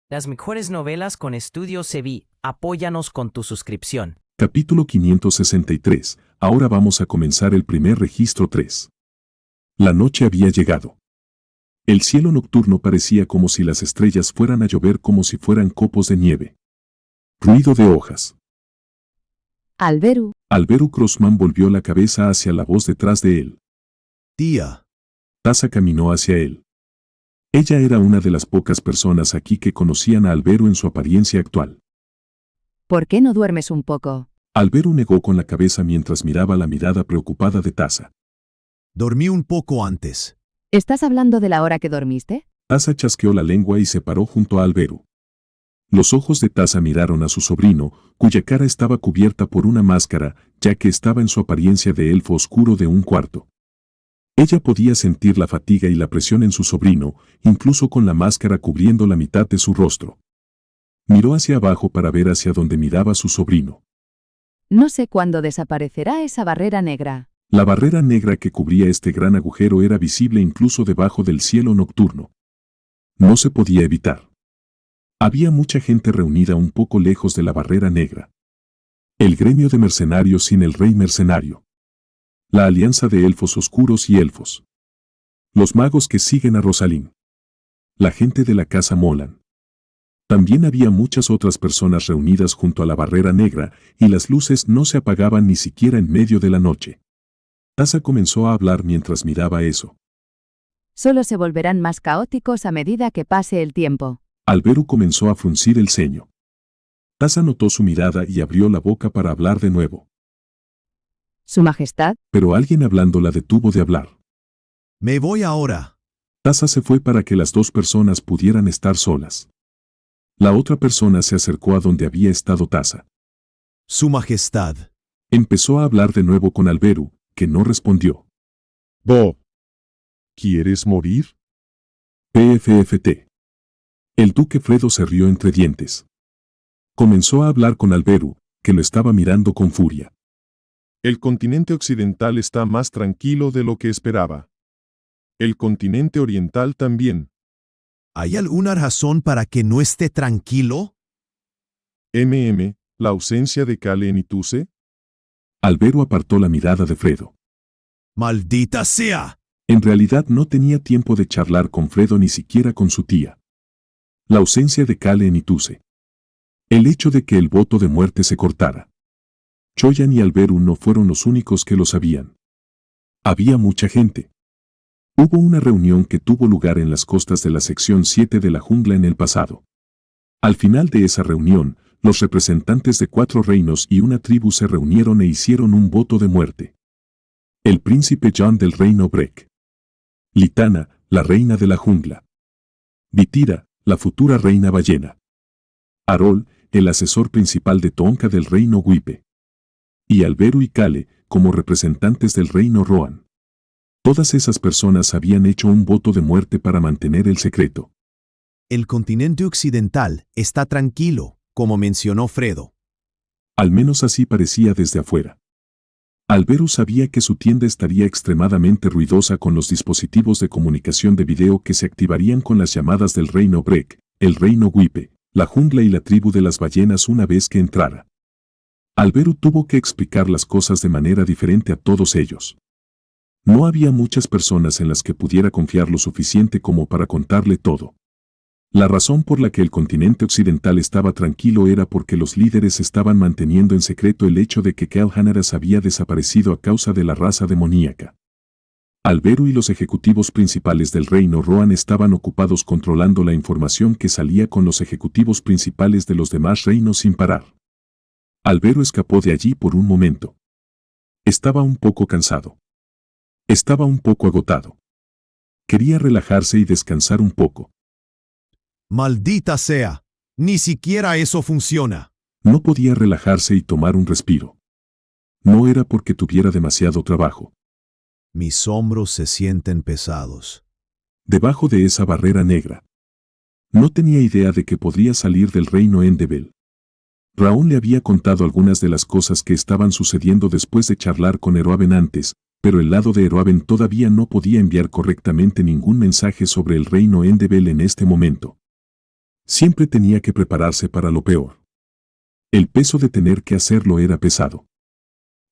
Las mejores novelas con Estudio Sevi. Apóyanos con tu suscripción. Capítulo 563. Ahora vamos a comenzar el primer registro 3. La noche había llegado. El cielo nocturno parecía como si las estrellas fueran a llover como si fueran copos de nieve. Ruido de hojas. Alberu. Alberu Crossman volvió la cabeza hacia la voz detrás de él. Tía. Tasa caminó hacia él. Ella era una de las pocas personas aquí que conocían a Alberu en su apariencia actual. ¿Por qué no duermes un poco? Alberu negó con la cabeza mientras miraba la mirada preocupada de Tasa. Dormí un poco antes. ¿Estás hablando de la hora que dormiste? Tasa chasqueó la lengua y se paró junto a Alberu. Los ojos de Tasa miraron a su sobrino, cuya cara estaba cubierta por una máscara, ya que estaba en su apariencia de elfo oscuro de un cuarto. Ella podía sentir la fatiga y la presión en su sobrino, incluso con la máscara cubriendo la mitad de su rostro. Miró hacia abajo para ver hacia donde miraba su sobrino. No sé cuándo desaparecerá esa barrera negra. La barrera negra que cubría este gran agujero era visible incluso debajo del cielo nocturno. No se podía evitar. Había mucha gente reunida un poco lejos de la barrera negra. El gremio de mercenarios sin el rey mercenario. La alianza de elfos oscuros y elfos. Los magos que siguen a Rosalind. La gente de la casa Molan. También había muchas otras personas reunidas junto a la barrera negra, y las luces no se apagaban ni siquiera en medio de la noche. Tasa comenzó a hablar mientras miraba eso. Solo se volverán más caóticos a medida que pase el tiempo. Alberu comenzó a fruncir el ceño. Tasa notó su mirada y abrió la boca para hablar de nuevo. Su Majestad. Pero alguien hablando la detuvo de hablar. Me voy ahora. Tasa se fue para que las dos personas pudieran estar solas. La otra persona se acercó a donde había estado Tasa. Su Majestad. Empezó a hablar de nuevo con Alberu, que no respondió. Bob. ¿Quieres morir? PFFT. El duque Fredo se rió entre dientes. Comenzó a hablar con Alberu, que lo estaba mirando con furia. El continente occidental está más tranquilo de lo que esperaba. El continente oriental también. ¿Hay alguna razón para que no esté tranquilo? La ausencia de Kale en Ituse. Alberu apartó la mirada de Fredo. ¡Maldita sea! En realidad no tenía tiempo de charlar con Fredo ni siquiera con su tía. La ausencia de Kale en Ituse. El hecho de que el voto de muerte se cortara. Choyan y Alberu no fueron los únicos que lo sabían. Había mucha gente. Hubo una reunión que tuvo lugar en las costas de la sección 7 de la jungla en el pasado. Al final de esa reunión, los representantes de 4 reinos y una tribu se reunieron e hicieron un voto de muerte. El príncipe John del reino Breck. Litana, la reina de la jungla. Vitira, la futura reina ballena. Arol, el asesor principal de Tonka del reino Wipe. Y Alberu y Kale, como representantes del reino Rohan. Todas esas personas habían hecho un voto de muerte para mantener el secreto. El continente occidental está tranquilo, como mencionó Fredo. Al menos así parecía desde afuera. Alberu sabía que su tienda estaría extremadamente ruidosa con los dispositivos de comunicación de video que se activarían con las llamadas del reino Breck, el reino Wipe, la jungla y la tribu de las ballenas una vez que entrara. Alberu tuvo que explicar las cosas de manera diferente a todos ellos. No había muchas personas en las que pudiera confiar lo suficiente como para contarle todo. La razón por la que el continente occidental estaba tranquilo era porque los líderes estaban manteniendo en secreto el hecho de que Kelhanaras había desaparecido a causa de la raza demoníaca. Alberu y los ejecutivos principales del reino Rohan estaban ocupados controlando la información que salía con los ejecutivos principales de los demás reinos sin parar. Alberu escapó de allí por un momento. Estaba un poco cansado. Estaba un poco agotado. Quería relajarse y descansar un poco. ¡Maldita sea! Ni siquiera eso funciona. No podía relajarse y tomar un respiro. No era porque tuviera demasiado trabajo. Mis hombros se sienten pesados. Debajo de esa barrera negra. No tenía idea de que podría salir del reino Endevel. Raúl le había contado algunas de las cosas que estaban sucediendo después de charlar con Eroaben antes, pero el lado de Eroaben todavía no podía enviar correctamente ningún mensaje sobre el reino Endevel en este momento. Siempre tenía que prepararse para lo peor. El peso de tener que hacerlo era pesado.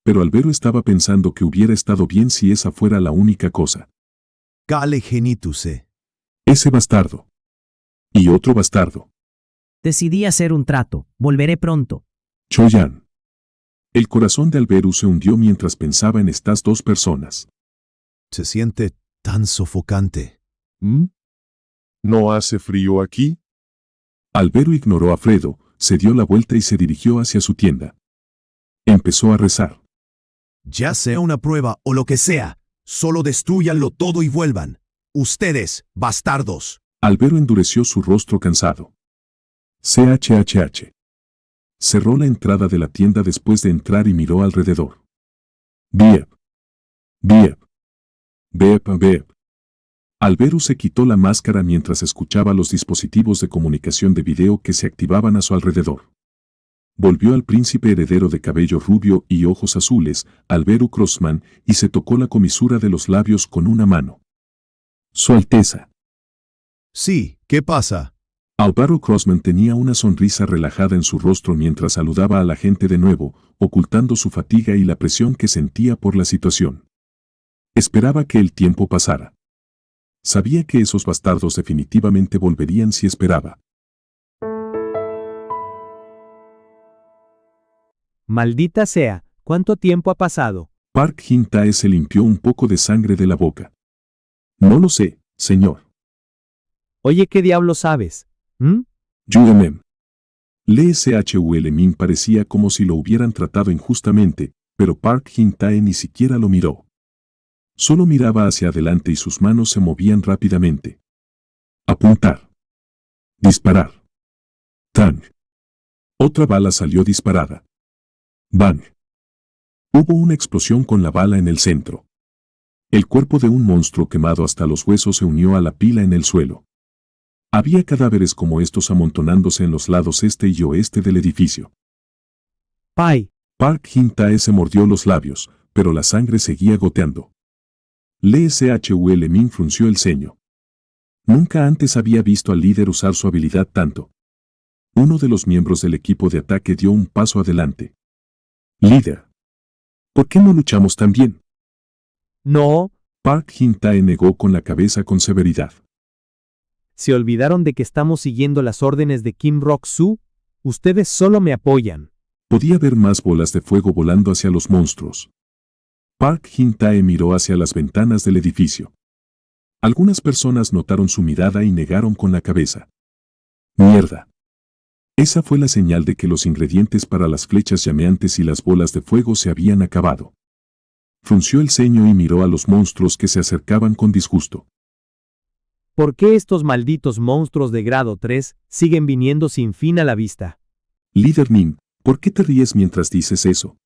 Pero Albero estaba pensando que hubiera estado bien si esa fuera la única cosa. Kale genituse. Ese bastardo. Y otro bastardo. Decidí hacer un trato. Volveré pronto. Choyan. El corazón de Albero se hundió mientras pensaba en estas dos personas. Se siente tan sofocante. ¿Mm? ¿No hace frío aquí? Albero ignoró a Fredo, se dio la vuelta y se dirigió hacia su tienda. Empezó a rezar. Ya sea una prueba o lo que sea, solo destruyanlo todo y vuelvan. Ustedes, bastardos. Albero endureció su rostro cansado. CHHH. Cerró la entrada de la tienda después de entrar y miró alrededor. Biep. Biep. Biep, biep. Albero se quitó la máscara mientras escuchaba los dispositivos de comunicación de video que se activaban a su alrededor. Volvió al príncipe heredero de cabello rubio y ojos azules, Albero Crossman, y se tocó la comisura de los labios con una mano. Su Alteza. Sí, ¿qué pasa? Álvaro Crossman tenía una sonrisa relajada en su rostro mientras saludaba a la gente de nuevo, ocultando su fatiga y la presión que sentía por la situación. Esperaba que el tiempo pasara. Sabía que esos bastardos definitivamente volverían si esperaba. Maldita sea, ¿cuánto tiempo ha pasado? Park Jin-tae se limpió un poco de sangre de la boca. No lo sé, señor. Oye, ¿qué diablo sabes? Yudemem. Lee Shul Min parecía como si lo hubieran tratado injustamente, pero Park Jin-tae ni siquiera lo miró. Solo miraba hacia adelante y sus manos se movían rápidamente. Apuntar. Disparar. Tang. Otra bala salió disparada. Bang. Hubo una explosión con la bala en el centro. El cuerpo de un monstruo quemado hasta los huesos se unió a la pila en el suelo. Había cadáveres como estos amontonándose en los lados este y oeste del edificio. Pai. Park Jin-tae se mordió los labios, pero la sangre seguía goteando. Lee Shul Min frunció el ceño. Nunca antes había visto al líder usar su habilidad tanto. Uno de los miembros del equipo de ataque dio un paso adelante. Líder. ¿Por qué no luchamos tan bien? No. Park Jin-tae negó con la cabeza con severidad. ¿Se olvidaron de que estamos siguiendo las órdenes de Kim Rok-soo? Ustedes solo me apoyan. Podía ver más bolas de fuego volando hacia los monstruos. Park Jin-tae miró hacia las ventanas del edificio. Algunas personas notaron su mirada y negaron con la cabeza. Mierda. Esa fue la señal de que los ingredientes para las flechas llameantes y las bolas de fuego se habían acabado. Frunció el ceño y miró a los monstruos que se acercaban con disgusto. ¿Por qué estos malditos monstruos de grado 3 siguen viniendo sin fin a la vista? Líder Nin, ¿por qué te ríes mientras dices eso?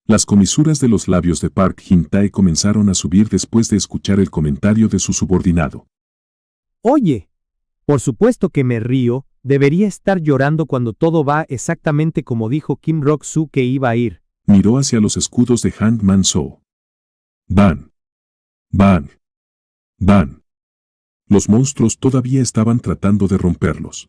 Las comisuras de los labios de Park Jin-tae comenzaron a subir después de escuchar el comentario de su subordinado. Oye, por supuesto que me río, debería estar llorando cuando todo va exactamente como dijo Kim Rok-soo que iba a ir. Miró hacia los escudos de Hangman Soo. Van. Van. Van. Los monstruos todavía estaban tratando de romperlos.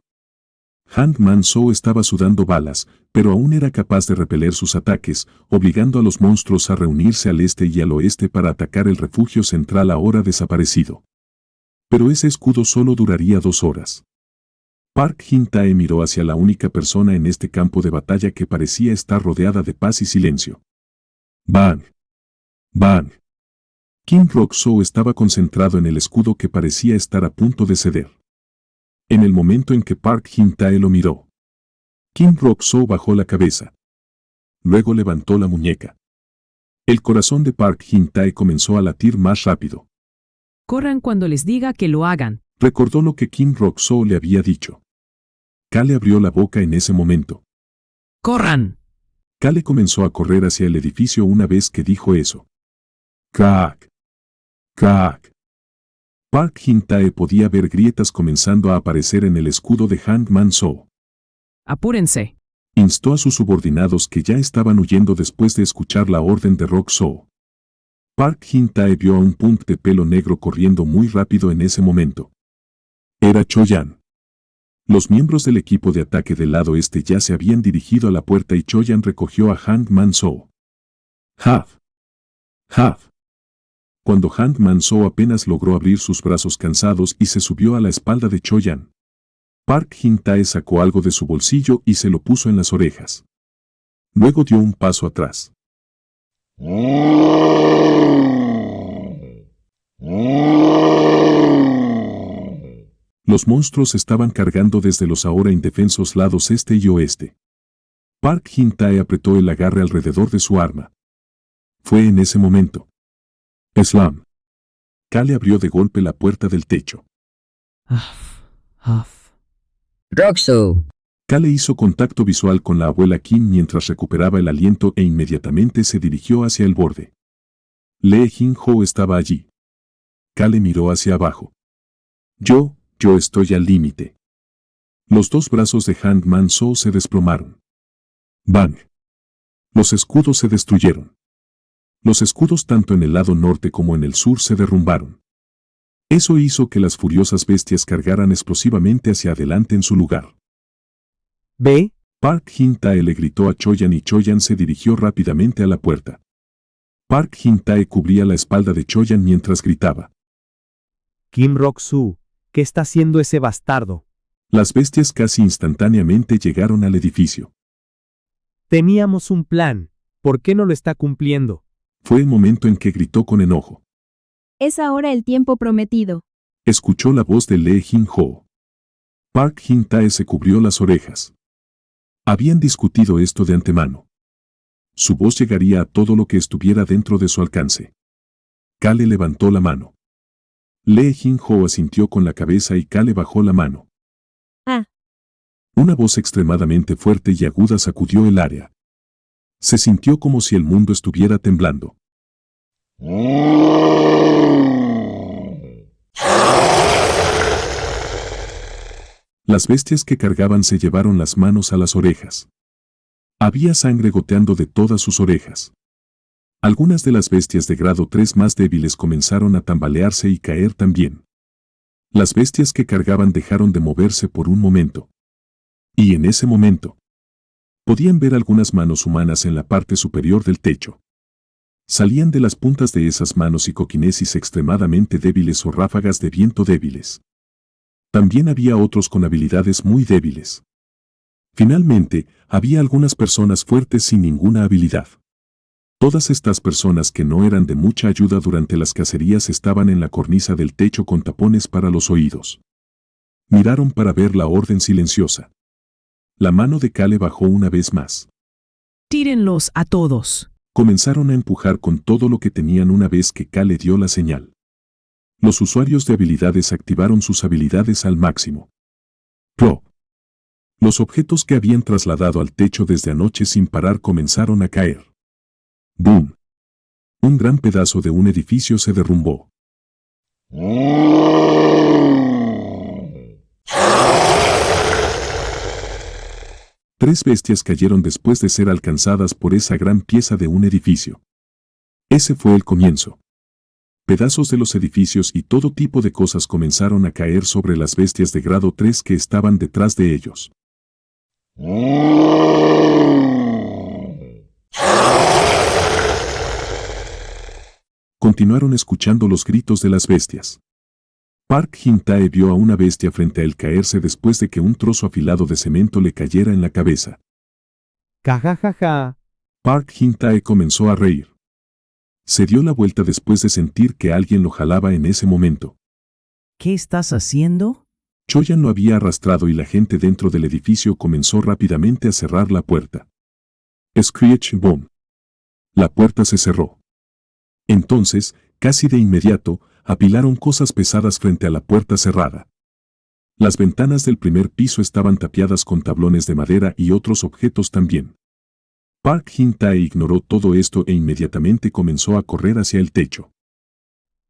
Hangman Soo estaba sudando balas, pero aún era capaz de repeler sus ataques, obligando a los monstruos a reunirse al este y al oeste para atacar el refugio central ahora desaparecido. Pero ese escudo solo duraría 2 horas. Park Jin-tae miró hacia la única persona en este campo de batalla que parecía estar rodeada de paz y silencio. Bang. Bang. Kim Rok-soo estaba concentrado en el escudo que parecía estar a punto de ceder. En el momento en que Park Jin-tae lo miró, Kim Rok-soo bajó la cabeza. Luego levantó la muñeca. El corazón de Park Jin-tae comenzó a latir más rápido. Corran cuando les diga que lo hagan. Recordó lo que Kim Rok-soo le había dicho. Kale abrió la boca en ese momento. ¡Corran! Kale comenzó a correr hacia el edificio una vez que dijo eso. ¡Crack! ¡Crack! Park Jin-tae podía ver grietas comenzando a aparecer en el escudo de Hangman Soo. Apúrense. Instó a sus subordinados que ya estaban huyendo después de escuchar la orden de Rok-soo. Park Jin-tae vio a un punk de pelo negro corriendo muy rápido en ese momento. Era Choyan. Los miembros del equipo de ataque del lado este ya se habían dirigido a la puerta y Choyan recogió a Hangman Soo. ¡Hav! ¡Hav! Cuando Hangman Soo apenas logró abrir sus brazos cansados y se subió a la espalda de Choyan, Park Jin-tae sacó algo de su bolsillo y se lo puso en las orejas. Luego dio un paso atrás. Los monstruos estaban cargando desde los ahora indefensos lados este y oeste. Park Jin-tae apretó el agarre alrededor de su arma. Fue en ese momento. ¡Slam! Kale abrió de golpe la puerta del techo. Roxu. Kale hizo contacto visual con la abuela Kim mientras recuperaba el aliento e inmediatamente se dirigió hacia el borde. Lee Jin-ho estaba allí. Kale miró hacia abajo. Yo estoy al límite. Los dos brazos de Hangman Soo se desplomaron. ¡Bang! Los escudos se destruyeron. Los escudos tanto en el lado norte como en el sur se derrumbaron. Eso hizo que las furiosas bestias cargaran explosivamente hacia adelante en su lugar. ¿Ve? Park Jin-tae le gritó a Choyan y Choyan se dirigió rápidamente a la puerta. Park Jin-tae cubría la espalda de Choyan mientras gritaba. Kim Rok-soo, ¿qué está haciendo ese bastardo? Las bestias casi instantáneamente llegaron al edificio. Teníamos un plan. ¿Por qué no lo está cumpliendo? Fue el momento en que gritó con enojo. Es ahora el tiempo prometido. Escuchó la voz de Lee Jin-ho. Park Jin-tae se cubrió las orejas. Habían discutido esto de antemano. Su voz llegaría a todo lo que estuviera dentro de su alcance. Kale levantó la mano. Lee Jin-ho asintió con la cabeza y Kale bajó la mano. Ah. Una voz extremadamente fuerte y aguda sacudió el área. Se sintió como si el mundo estuviera temblando. Las bestias que cargaban se llevaron las manos a las orejas. Había sangre goteando de todas sus orejas. Algunas de las bestias de grado 3 más débiles comenzaron a tambalearse y caer también. Las bestias que cargaban dejaron de moverse por un momento. Y en ese momento, podían ver algunas manos humanas en la parte superior del techo. Salían de las puntas de esas manos psicoquinesis extremadamente débiles o ráfagas de viento débiles. También había otros con habilidades muy débiles. Finalmente, había algunas personas fuertes sin ninguna habilidad. Todas estas personas que no eran de mucha ayuda durante las cacerías estaban en la cornisa del techo con tapones para los oídos. Miraron para ver la orden silenciosa. La mano de Kale bajó una vez más. Tírenlos a todos. Comenzaron a empujar con todo lo que tenían una vez que Kale dio la señal. Los usuarios de habilidades activaron sus habilidades al máximo. ¡Plop! Los objetos que habían trasladado al techo desde anoche sin parar comenzaron a caer. ¡Boom! Un gran pedazo de un edificio se derrumbó. Tres bestias cayeron después de ser alcanzadas por esa gran pieza de un edificio. Ese fue el comienzo. Pedazos de los edificios y todo tipo de cosas comenzaron a caer sobre las bestias de grado 3 que estaban detrás de ellos. Continuaron escuchando los gritos de las bestias. Park Jin-tae vio a una bestia frente a él caerse después de que un trozo afilado de cemento le cayera en la cabeza. Cajajaja. Park Jin-tae comenzó a reír. Se dio la vuelta después de sentir que alguien lo jalaba en ese momento. ¿Qué estás haciendo? Choyan lo había arrastrado y la gente dentro del edificio comenzó rápidamente a cerrar la puerta. Screech boom. La puerta se cerró. Entonces, casi de inmediato, apilaron cosas pesadas frente a la puerta cerrada. Las ventanas del primer piso estaban tapiadas con tablones de madera y otros objetos también. Park Jin-tae ignoró todo esto e inmediatamente comenzó a correr hacia el techo.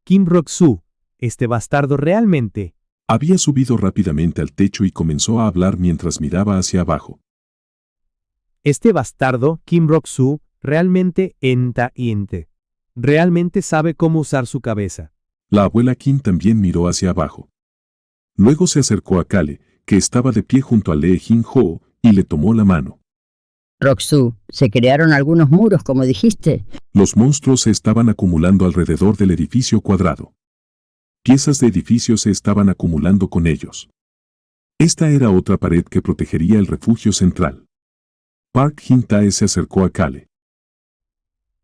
Kim Rok-soo, este bastardo realmente. Había subido rápidamente al techo y comenzó a hablar mientras miraba hacia abajo. Este bastardo, Kim Rok-soo, realmente realmente sabe cómo usar su cabeza. La abuela Kim también miró hacia abajo. Luego se acercó a Kale, que estaba de pie junto a Lee Jin-ho, y le tomó la mano. Roxu, ¿se crearon algunos muros como dijiste? Los monstruos se estaban acumulando alrededor del edificio cuadrado. Piezas de edificios se estaban acumulando con ellos. Esta era otra pared que protegería el refugio central. Park Jin-tae se acercó a Kale.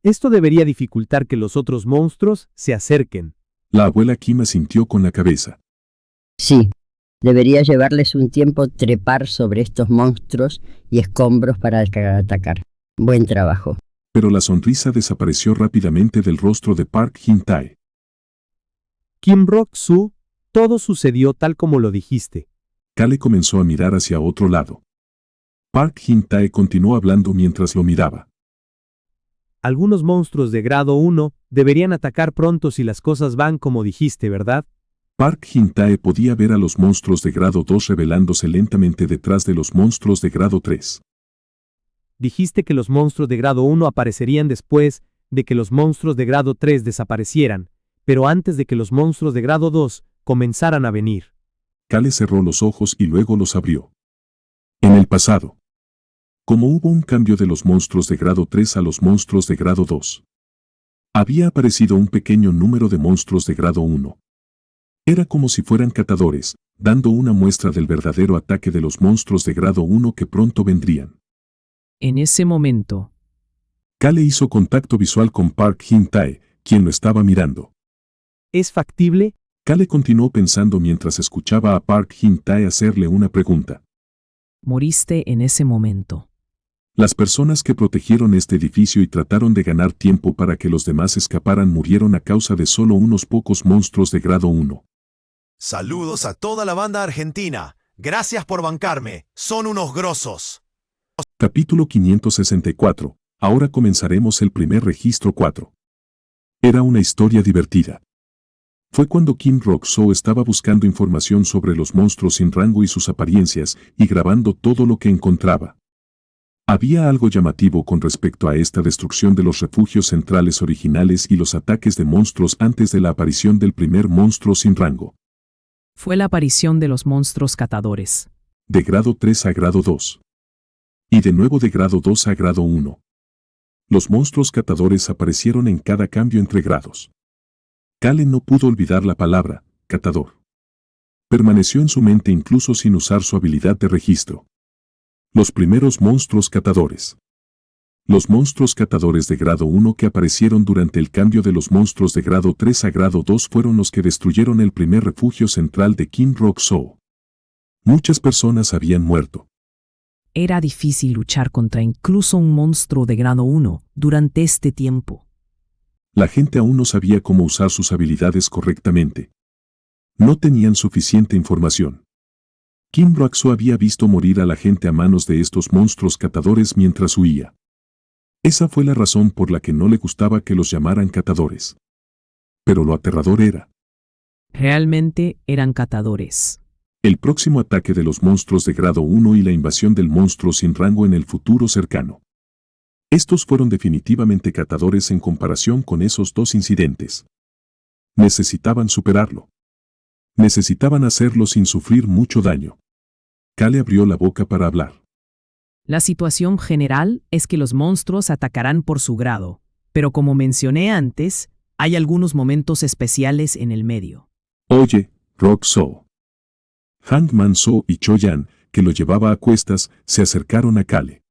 Esto debería dificultar que los otros monstruos se acerquen. La abuela Kim asintió con la cabeza. Sí, debería llevarles un tiempo trepar sobre estos monstruos y escombros para atacar. Buen trabajo. Pero la sonrisa desapareció rápidamente del rostro de Park Jin-tae. Kim Rok-soo, todo sucedió tal como lo dijiste. Kale comenzó a mirar hacia otro lado. Park Jin-tae continuó hablando mientras lo miraba. Algunos monstruos de grado 1 deberían atacar pronto si las cosas van como dijiste, ¿verdad? Park Jin-tae podía ver a los monstruos de grado 2 revelándose lentamente detrás de los monstruos de grado 3. Dijiste que los monstruos de grado 1 aparecerían después de que los monstruos de grado 3 desaparecieran, pero antes de que los monstruos de grado 2 comenzaran a venir. Kale cerró los ojos y luego los abrió. En el pasado. Como hubo un cambio de los monstruos de grado 3 a los monstruos de grado 2. Había aparecido un pequeño número de monstruos de grado 1. Era como si fueran catadores, dando una muestra del verdadero ataque de los monstruos de grado 1 que pronto vendrían. En ese momento, Kale hizo contacto visual con Park Jin-tae, quien lo estaba mirando. ¿Es factible? Kale continuó pensando mientras escuchaba a Park Jin-tae hacerle una pregunta. moriste en ese momento. Las personas que protegieron este edificio y trataron de ganar tiempo para que los demás escaparan murieron a causa de solo unos pocos monstruos de grado 1. Saludos a toda la banda argentina. Gracias por bancarme. Son unos grosos. Capítulo 564. Ahora comenzaremos el primer registro 4. Era una historia divertida. Fue cuando Kim Rok-soo estaba buscando información sobre los monstruos sin rango y sus apariencias, y grabando todo lo que encontraba. Había algo llamativo con respecto a esta destrucción de los refugios centrales originales y los ataques de monstruos antes de la aparición del primer monstruo sin rango. Fue la aparición de los monstruos catadores. De grado 3 a grado 2. Y de nuevo de grado 2 a grado 1. Los monstruos catadores aparecieron en cada cambio entre grados. Kale no pudo olvidar la palabra, catador. Permaneció en su mente incluso sin usar su habilidad de registro. Los primeros monstruos catadores. Los monstruos catadores de grado 1 que aparecieron durante el cambio de los monstruos de grado 3 a grado 2 fueron los que destruyeron el primer refugio central de Kim Rok-soo. Muchas personas habían muerto. Era difícil luchar contra incluso un monstruo de grado 1 durante este tiempo. La gente aún no sabía cómo usar sus habilidades correctamente. No tenían suficiente información. Kim Rok-soo había visto morir a la gente a manos de estos monstruos catadores mientras huía. Esa fue la razón por la que no le gustaba que los llamaran catadores. Pero lo aterrador era. Realmente eran catadores. El próximo ataque de los monstruos de grado 1 y la invasión del monstruo sin rango en el futuro cercano. Estos fueron definitivamente catadores en comparación con esos dos incidentes. Necesitaban superarlo. Necesitaban hacerlo sin sufrir mucho daño. Kale abrió la boca para hablar. La situación general es que los monstruos atacarán por su grado, pero como mencioné antes, hay algunos momentos especiales en el medio. Oye, Rok-soo. Hangman Soo y Cho-yan, que lo llevaba a cuestas, se acercaron a Kale.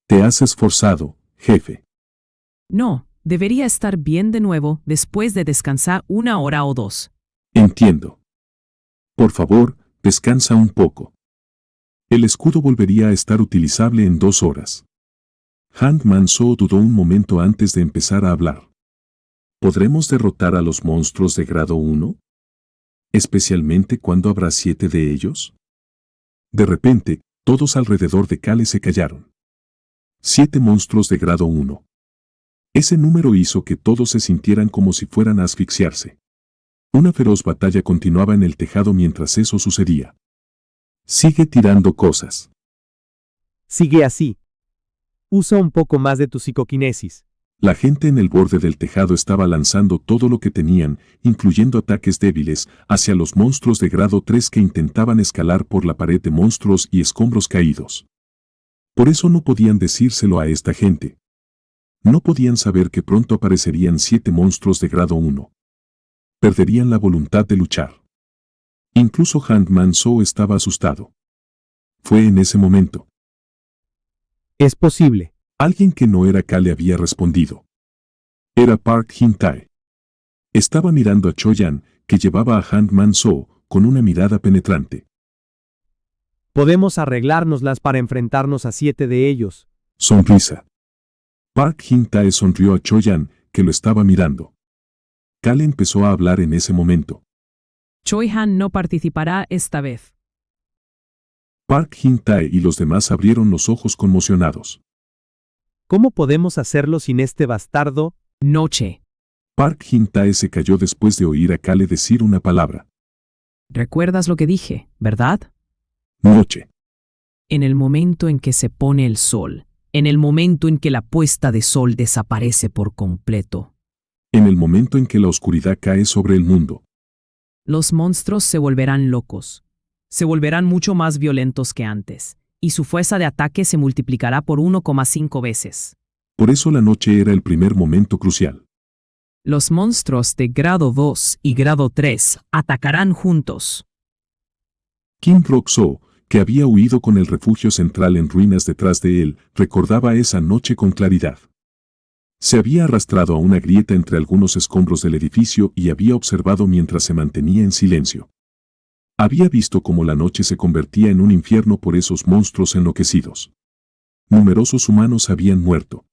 Te has esforzado, jefe. No, debería estar bien de nuevo después de descansar 1 hora o 2. Entiendo. Por favor, descansa un poco. El escudo volvería a estar utilizable en 2 horas. Hangman Soo dudó un momento antes de empezar a hablar. ¿Podremos derrotar a los monstruos de grado 1? ¿Especialmente cuando habrá 7 de ellos? De repente, todos alrededor de Kale se callaron. 7 monstruos de grado 1. Ese número hizo que todos se sintieran como si fueran a asfixiarse. Una feroz batalla continuaba en el tejado mientras eso sucedía. Sigue tirando cosas. Sigue así. Usa un poco más de tu psicoquinesis. La gente en el borde del tejado estaba lanzando todo lo que tenían, incluyendo ataques débiles, hacia los monstruos de grado 3 que intentaban escalar por la pared de monstruos y escombros caídos. Por eso no podían decírselo a esta gente. No podían saber que pronto aparecerían 7 monstruos de grado 1. Perderían la voluntad de luchar. Incluso Hangman Soo estaba asustado. Fue en ese momento. Es posible. Alguien que no era Kale había respondido. Era Park Jin-tae. Estaba mirando a Cho-yan, que llevaba a Hangman Soo, con una mirada penetrante. Podemos arreglárnoslas para enfrentarnos a 7 de ellos. Sonrisa. Park Jin-tae sonrió a Cho-yan, que lo estaba mirando. Kale empezó a hablar en ese momento. Choi-han no participará esta vez. Park Jin-tae y los demás abrieron los ojos conmocionados. ¿Cómo podemos hacerlo sin este bastardo? Noche. Park Jin-tae se cayó después de oír a Kale decir una palabra. ¿Recuerdas lo que dije, verdad? Noche. En el momento en que se pone el sol, en el momento en que la puesta de sol desaparece por completo, En el momento en que la oscuridad cae sobre el mundo. los monstruos se volverán locos. Se volverán mucho más violentos que antes, y su fuerza de ataque se multiplicará por 1,5 veces. Por eso la noche era el primer momento crucial. Los monstruos de grado 2 y grado 3 atacarán juntos. Kim Rok-soo, que había huido con el refugio central en ruinas detrás de él, recordaba esa noche con claridad. Se había arrastrado a una grieta entre algunos escombros del edificio y había observado mientras se mantenía en silencio. Había visto cómo la noche se convertía en un infierno por esos monstruos enloquecidos. Numerosos humanos habían muerto.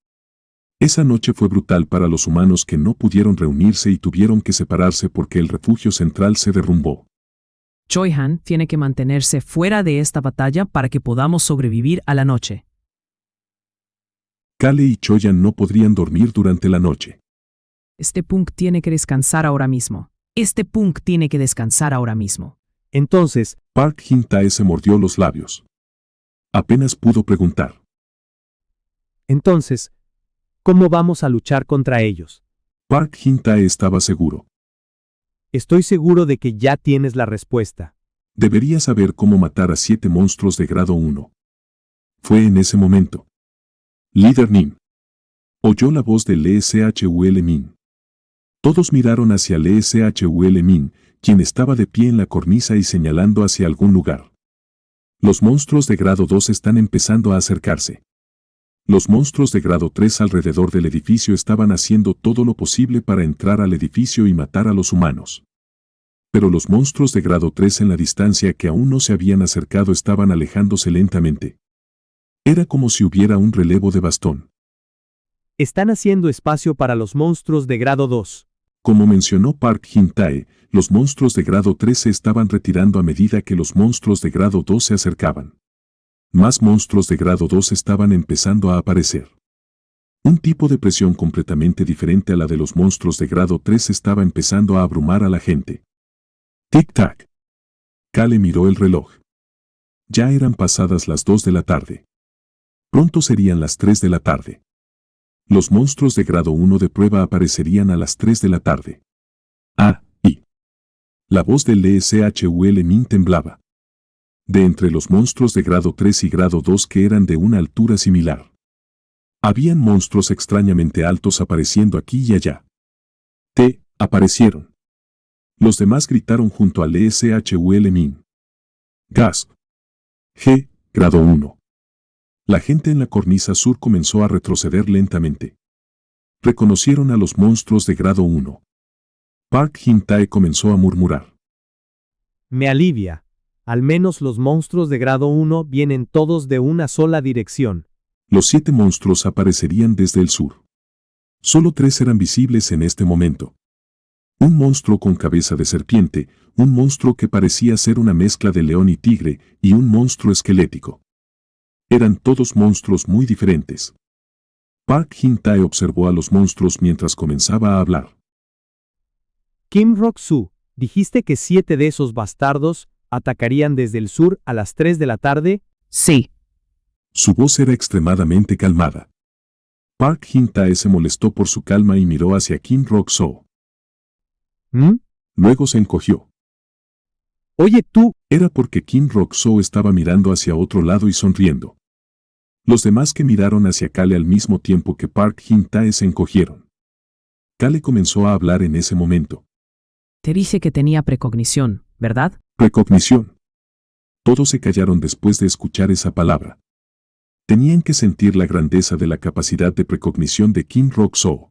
Esa noche fue brutal para los humanos que no pudieron reunirse y tuvieron que separarse porque el refugio central se derrumbó. Choi-han tiene que mantenerse fuera de esta batalla para que podamos sobrevivir a la noche. Kale y Cho-yan no podrían dormir durante la noche. Este punk tiene que descansar ahora mismo. Este punk tiene que descansar ahora mismo. Entonces, Park Jin-tae se mordió los labios. Apenas pudo preguntar. ¿cómo vamos a luchar contra ellos? Park Jin-tae estaba seguro. Estoy seguro de que ya tienes la respuesta. Debería saber cómo matar a 7 monstruos de grado 1. Fue en ese momento. Líder Nin. Oyó la voz de Lee Shul Min. Todos miraron hacia Lee Shul Min, quien estaba de pie en la cornisa y señalando hacia algún lugar. Los monstruos de grado 2 están empezando a acercarse. Los monstruos de grado 3 alrededor del edificio estaban haciendo todo lo posible para entrar al edificio y matar a los humanos. Pero los monstruos de grado 3 en la distancia que aún no se habían acercado estaban alejándose lentamente. Era como si hubiera un relevo de bastón. Están haciendo espacio para los monstruos de grado 2. Como mencionó Park Jin-tae, los monstruos de grado 3 se estaban retirando a medida que los monstruos de grado 2 se acercaban. Más monstruos de grado 2 estaban empezando a aparecer. Un tipo de presión completamente diferente a la de los monstruos de grado 3 estaba empezando a abrumar a la gente. Tic-tac. Kale miró el reloj. Ya eran pasadas las 2 de la tarde. Pronto serían las 3 de la tarde. Los monstruos de grado 1 de prueba aparecerían a las 3 de la tarde. Y. La voz de Lee Shul Min temblaba. De entre los monstruos de grado 3 y grado 2 que eran de una altura similar. Habían monstruos extrañamente altos apareciendo aquí y allá. Aparecieron. Los demás gritaron junto a Lee Shul Min. Gasp. Grado 1. La gente en la cornisa sur comenzó a retroceder lentamente. Reconocieron a los monstruos de grado 1. Park Jin-tae comenzó a murmurar. Me alivia. Al menos los monstruos de grado 1 vienen todos de una sola dirección. Los 7 monstruos aparecerían desde el sur. Solo 3 eran visibles en este momento. Un monstruo con cabeza de serpiente, un monstruo que parecía ser una mezcla de león y tigre, y un monstruo esquelético. Eran todos monstruos muy diferentes. Park Jin-tae observó a los monstruos mientras comenzaba a hablar. Kim Rok-soo, dijiste que 7 de esos bastardos atacarían desde el sur a las 3 de la tarde. Sí. Su voz era extremadamente calmada. Park Jin-tae se molestó por su calma y miró hacia Kim Rok-soo. ¿Mm? Luego se encogió. Oye, tú, Era porque Kim Rok-soo estaba mirando hacia otro lado y sonriendo. Los demás que miraron hacia Kale al mismo tiempo que Park Jin-tae se encogieron. Kale comenzó a hablar en ese momento. Te dije que tenía precognición, ¿verdad? Precognición. Todos se callaron después de escuchar esa palabra. Tenían que sentir la grandeza de la capacidad de precognición de Kim Rok-soo.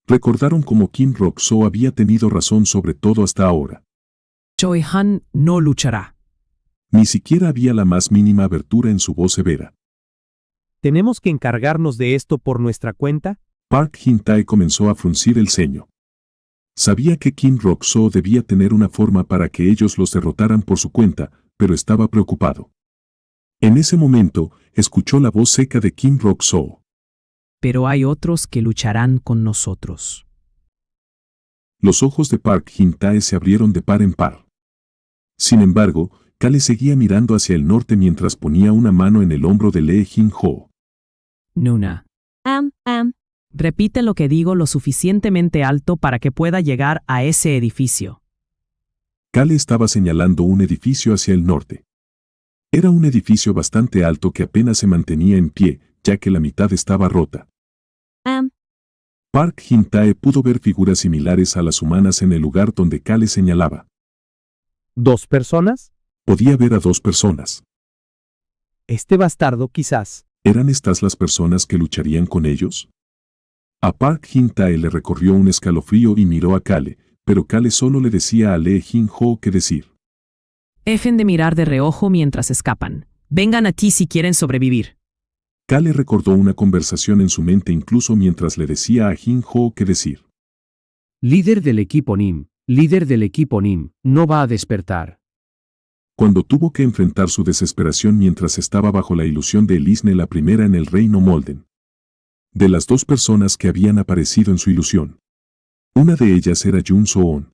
Recordaron cómo Kim Rok-soo había tenido razón sobre todo hasta ahora. Choi-han no luchará. Ni siquiera había la más mínima abertura en su voz severa. ¿tenemos que encargarnos de esto por nuestra cuenta? Park Jin-tae comenzó a fruncir el ceño. Sabía que Kim Rok-soo debía tener una forma para que ellos los derrotaran por su cuenta, pero estaba preocupado. En ese momento, escuchó la voz seca de Kim Rok-soo. Pero hay otros que lucharán con nosotros. Los ojos de Park Jin-tae se abrieron de par en par. Sin embargo, Kale seguía mirando hacia el norte mientras ponía una mano en el hombro de Lee Jin-ho. Nuna, repite lo que digo lo suficientemente alto para que pueda llegar a ese edificio. Kale estaba señalando un edificio hacia el norte. Era un edificio bastante alto que apenas se mantenía en pie, ya que la mitad estaba rota. Park Jin-tae pudo ver figuras similares a las humanas en el lugar donde Kale señalaba. ¿2 personas? Podía ver a 2 personas. Este bastardo quizás. ¿Eran estas las personas que lucharían con ellos? A Park Jin-tae le recorrió un escalofrío y miró a Kale, pero Kale solo le decía a Lee Jin-ho qué decir. Dejen de mirar de reojo mientras escapan. Vengan aquí si quieren sobrevivir. Kale recordó una conversación en su mente incluso mientras le decía a Jin-ho qué decir. Líder del equipo NIM, no va a despertar. Cuando tuvo que enfrentar su desesperación mientras estaba bajo la ilusión de Elisne la primera en el reino Molden. De las 2 personas que habían aparecido en su ilusión. Una de ellas era Jun So-on.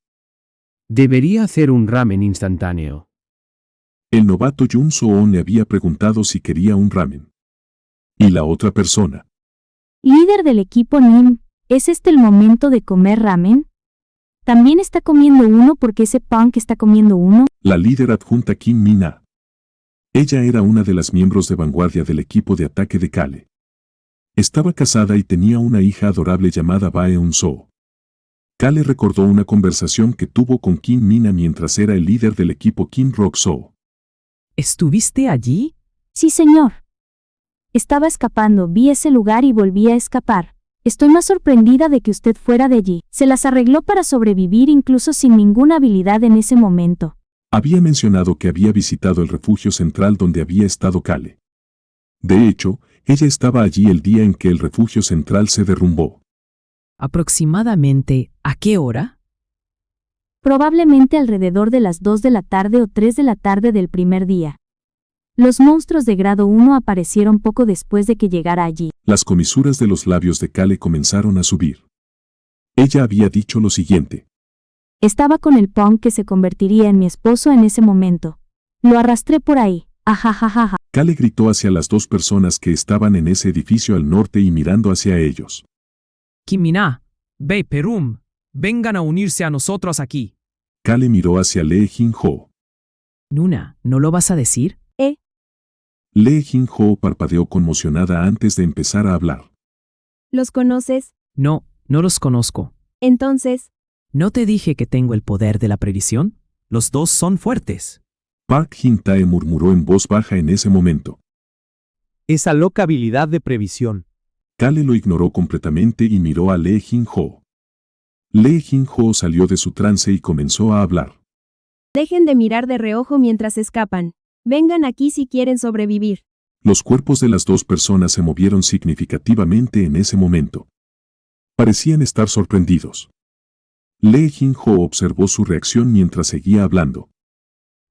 Debería hacer un ramen instantáneo. El novato Jun So-on le había preguntado si quería un ramen. Y la otra persona. Líder del equipo NIM, ¿es este el momento de comer ramen? ¿También está comiendo uno porque ese punk está comiendo uno? La líder adjunta Kim Min-ah. Ella era una de las miembros de vanguardia del equipo de ataque de Kale. Estaba casada y tenía una hija adorable llamada Bae Un-soo. Kale recordó una conversación que tuvo con Kim Min-ah mientras era el líder del equipo Kim Rok-soo. ¿Estuviste allí? Sí, señor. Estaba escapando, vi ese lugar y volví a escapar. Estoy más sorprendida de que usted fuera de allí. Se las arregló para sobrevivir incluso sin ninguna habilidad en ese momento. Había mencionado que había visitado el refugio central donde había estado Kale. De hecho, ella estaba allí el día en que el refugio central se derrumbó. ¿Aproximadamente a qué hora? Probablemente alrededor de las 2 de la tarde o 3 de la tarde del primer día. Los monstruos de grado 1 aparecieron poco después de que llegara allí. Las comisuras de los labios de Kale comenzaron a subir. Ella había dicho lo siguiente. Estaba con el punk que se convertiría en mi esposo en ese momento. Lo arrastré por ahí. Ajajajaja. Kale gritó hacia las 2 personas que estaban en ese edificio al norte y mirando hacia ellos. Kim Min-ah, Bae Perum, vengan a unirse a nosotros aquí. Kale miró hacia Lee Jin-ho. Nuna, ¿no lo vas a decir? Lee Jin-ho parpadeó conmocionada antes de empezar a hablar. ¿Los conoces? No, no los conozco. Entonces, ¿No te dije que tengo el poder de la previsión? Los 2 son fuertes. Park Jin-tae murmuró en voz baja en ese momento. Esa loca habilidad de previsión. Kale lo ignoró completamente y miró a Lee Jin-ho. Lee Jin-ho salió de su trance y comenzó a hablar. dejen de mirar de reojo mientras escapan. Vengan aquí si quieren sobrevivir. Los cuerpos de las 2 personas se movieron significativamente en ese momento. Parecían estar sorprendidos. Lee Jin-ho observó su reacción mientras seguía hablando.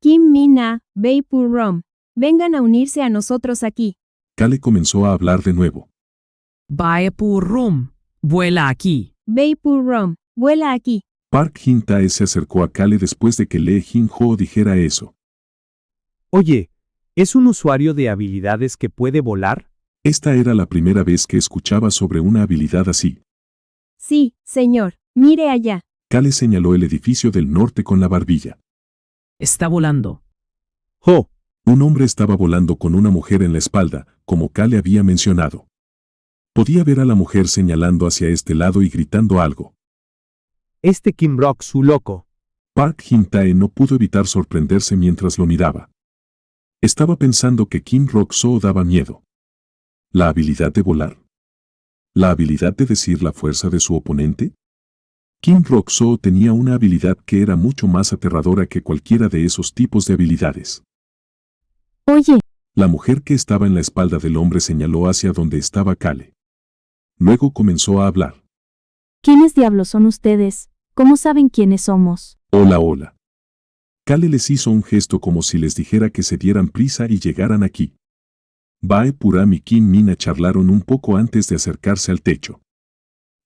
Kim Min-ah, Bae Rum, vengan a unirse a nosotros aquí. Kale comenzó a hablar de nuevo. Bae Rum, vuela aquí. Bae Rum, vuela aquí. Park Jin-tae se acercó a Kale después de que Lee Jin-ho dijera eso. Oye, ¿es un usuario de habilidades que puede volar? Esta era la primera vez que escuchaba sobre una habilidad así. Sí, señor. Mire allá. Kale señaló el edificio del norte con la barbilla. Está volando. ¡Jo! Un hombre estaba volando con una mujer en la espalda, como Kale había mencionado. Podía ver a la mujer señalando hacia este lado y gritando algo. Este Kim Rok-soo loco. Park Jin-tae no pudo evitar sorprenderse mientras lo miraba. Estaba pensando que Kim Rok-soo daba miedo. ¿La habilidad de volar? ¿La habilidad de decir la fuerza de su oponente? Kim Rok-soo tenía una habilidad que era mucho más aterradora que cualquiera de esos tipos de habilidades. Oye, La mujer que estaba en la espalda del hombre señaló hacia donde estaba Kale. Luego comenzó a hablar. ¿quiénes diablos son ustedes? ¿Cómo saben quiénes somos? Hola, hola. Kale les hizo un gesto como si les dijera que se dieran prisa y llegaran aquí. Bae Puram y Kim Mina charlaron un poco antes de acercarse al techo.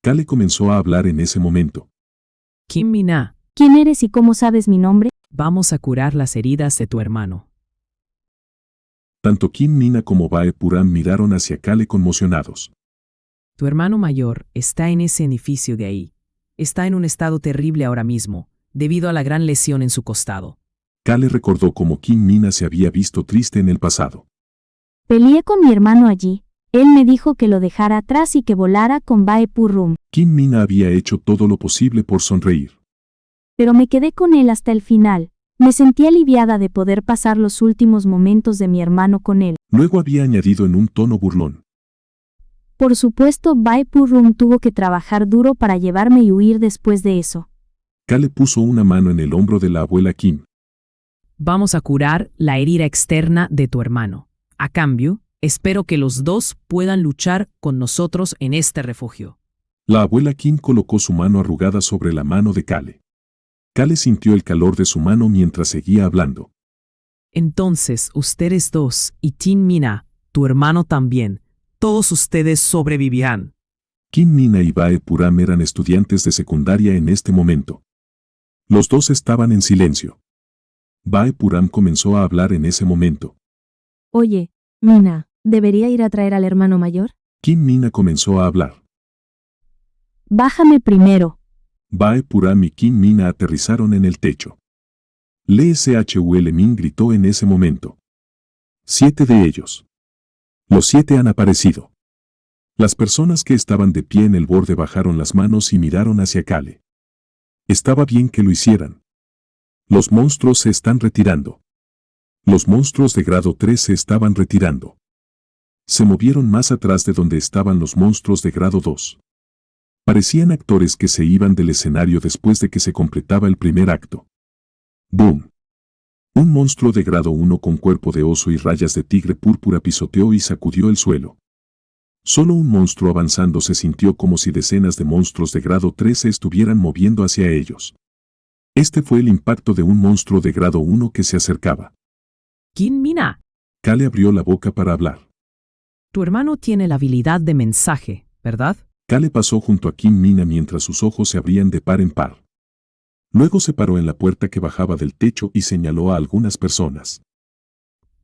Kale comenzó a hablar en ese momento. Kim Mina, ¿Quién eres y cómo sabes mi nombre? vamos a curar las heridas de tu hermano. Tanto Kim Mina como Bae Puram miraron hacia Kale conmocionados. Tu hermano mayor está en ese edificio de ahí. Está en un estado terrible ahora mismo, debido a la gran lesión en su costado. Kale recordó cómo Kim Mina se había visto triste en el pasado. Peleé con mi hermano allí. Él me dijo que lo dejara atrás y que volara con Bae Purum. Kim Mina había hecho todo lo posible por sonreír. Pero me quedé con él hasta el final. Me sentí aliviada de poder pasar los últimos momentos de mi hermano con él. Luego había añadido en un tono burlón. Por supuesto, Bae Purum tuvo que trabajar duro para llevarme y huir después de eso. Kale puso una mano en el hombro de la abuela Kim. Vamos a curar la herida externa de tu hermano. A cambio, espero que los dos puedan luchar con nosotros en este refugio. La abuela Kim colocó su mano arrugada sobre la mano de Kale. Kale sintió el calor de su mano mientras seguía hablando. Entonces, ustedes dos y Tin Mina, tu hermano también, todos ustedes sobrevivirán. Kim Mina y Bae Puram eran estudiantes de secundaria en este momento. Los dos estaban en silencio. Bae Puram comenzó a hablar en ese momento. Oye, Mina, ¿debería ir a traer al hermano mayor? Kim Mina comenzó a hablar. Bájame primero. Bae Puram y Kim Mina aterrizaron en el techo. Lee Shul Min gritó en ese momento. 7 de ellos. Los 7 han aparecido. Las personas que estaban de pie en el borde bajaron las manos y miraron hacia Kale. Estaba bien que lo hicieran. Los monstruos se están retirando. Los monstruos de grado 3 se estaban retirando. Se movieron más atrás de donde estaban los monstruos de grado 2. Parecían actores que se iban del escenario después de que se completaba el primer acto. ¡Boom! Un monstruo de grado 1 con cuerpo de oso y rayas de tigre púrpura pisoteó y sacudió el suelo. Solo un monstruo avanzando se sintió como si decenas de monstruos de grado 3 se estuvieran moviendo hacia ellos. Este fue el impacto de un monstruo de grado 1 que se acercaba. Kim Mina, Kale abrió la boca para hablar. tu hermano tiene la habilidad de mensaje, ¿verdad? Kale pasó junto a Kim Mina mientras sus ojos se abrían de par en par. Luego se paró en la puerta que bajaba del techo y señaló a algunas personas.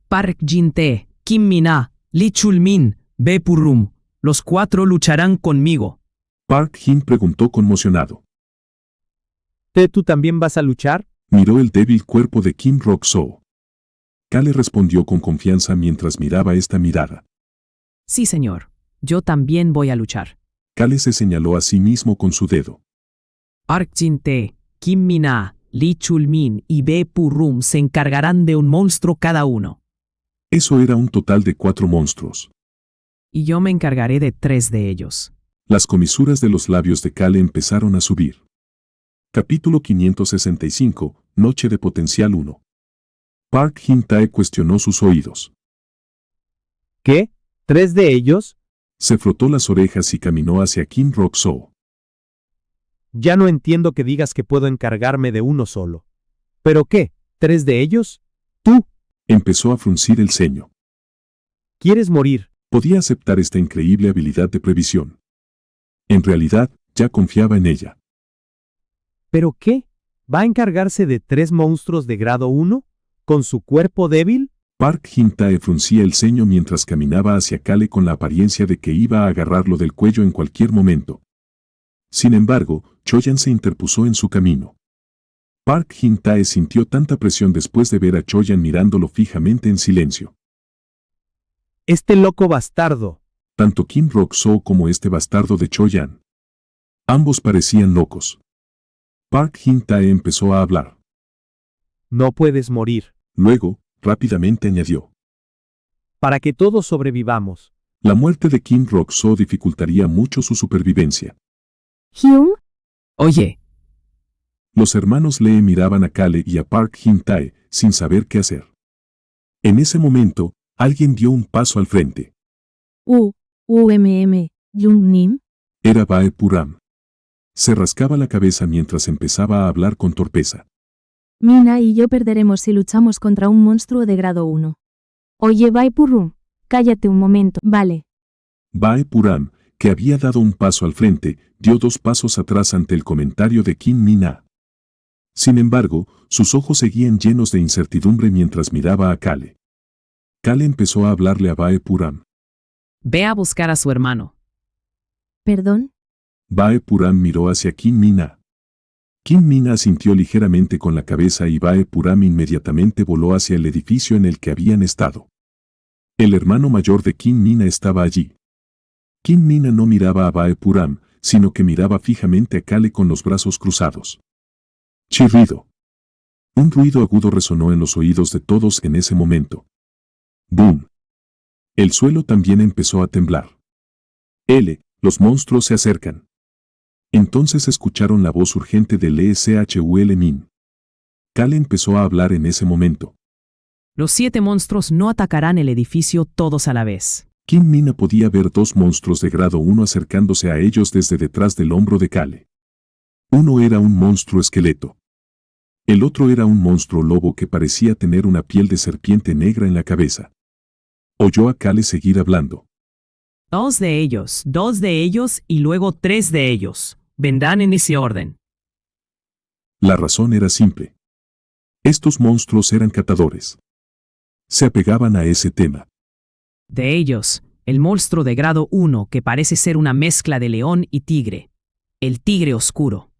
Park Jin-tae, Kim Mina, Lee Chul-min, Bae Purum, los 4 lucharán conmigo. Park Jin preguntó conmocionado. ¿Tú también vas a luchar? Miró el débil cuerpo de Kim Rok-soo. Kale respondió con confianza mientras miraba esta mirada. Sí, señor. Yo también voy a luchar. Kale se señaló a sí mismo con su dedo. Park Jin-tae, Kim Mina, Lee Chul-min y Bae Purum se encargarán de un monstruo cada uno. Eso era un total de 4 monstruos. Y yo me encargaré de 3 de ellos. Las comisuras de los labios de Kale empezaron a subir. Capítulo 565, Noche de Potencial 1. Park Jin-tae cuestionó sus oídos. ¿Qué? ¿3 de ellos? Se frotó las orejas y caminó hacia Kim Rok-soo. Ya no entiendo que digas que puedo encargarme de uno solo. ¿Pero qué? ¿3 de ellos? ¿Tú? Empezó a fruncir el ceño. ¿Quieres morir? Podía aceptar esta increíble habilidad de previsión. En realidad, ya confiaba en ella. ¿Pero qué? ¿Va a encargarse de 3 monstruos de grado 1? ¿Con su cuerpo débil? Park Jin-tae fruncía el ceño mientras caminaba hacia Kale con la apariencia de que iba a agarrarlo del cuello en cualquier momento. Sin embargo, Choyan se interpuso en su camino. Park Jin-tae sintió tanta presión después de ver a Choyan mirándolo fijamente en silencio. Este loco bastardo. Tanto Kim Rok-soo como este bastardo de Choyan. Ambos parecían locos. Park Jin-tae empezó a hablar. No puedes morir. Luego, rápidamente añadió. Para que todos sobrevivamos. La muerte de Kim Rok-soo dificultaría mucho su supervivencia. Hyung, Oye, Los hermanos Lee miraban a Kale y a Park Jin-tae, sin saber qué hacer. En ese momento, alguien dio un paso al frente. Jung-nim. Era Bae Puram. Se rascaba la cabeza mientras empezaba a hablar con torpeza. Mina y yo perderemos si luchamos contra un monstruo de grado 1. Oye, Bae Purum, cállate un momento, vale. Bae Puram, que había dado un paso al frente, dio 2 pasos atrás ante el comentario de Kim Min-ah. Sin embargo, sus ojos seguían llenos de incertidumbre mientras miraba a Kale. Kale empezó a hablarle a Bae Puram. ve a buscar a su hermano. ¿Perdón? Bae Puram miró hacia Kim Min-ah. Kim Min-ah asintió ligeramente con la cabeza y Bae Puram inmediatamente voló hacia el edificio en el que habían estado. El hermano mayor de Kim Min-ah estaba allí. Kim Min-ah no miraba a Bae Puram, sino que miraba fijamente a Kale con los brazos cruzados. Chirrido. Un ruido agudo resonó en los oídos de todos en ese momento. ¡Boom! El suelo también empezó a temblar. Los monstruos se acercan. Entonces escucharon la voz urgente de Lee Shul Min. Kale empezó a hablar en ese momento. Los 7 monstruos no atacarán el edificio todos a la vez. Kim Min-ah podía ver 2 monstruos de grado 1 acercándose a ellos desde detrás del hombro de Kale. Uno era un monstruo esqueleto. El otro era un monstruo lobo que parecía tener una piel de serpiente negra en la cabeza. Oyó a Kale seguir hablando. 2 de ellos y luego 3 de ellos. Vendrán en ese orden. La razón era simple. Estos monstruos eran catadores. Se apegaban a ese tema. De ellos, el monstruo de grado 1 que parece ser una mezcla de león y tigre. El tigre oscuro.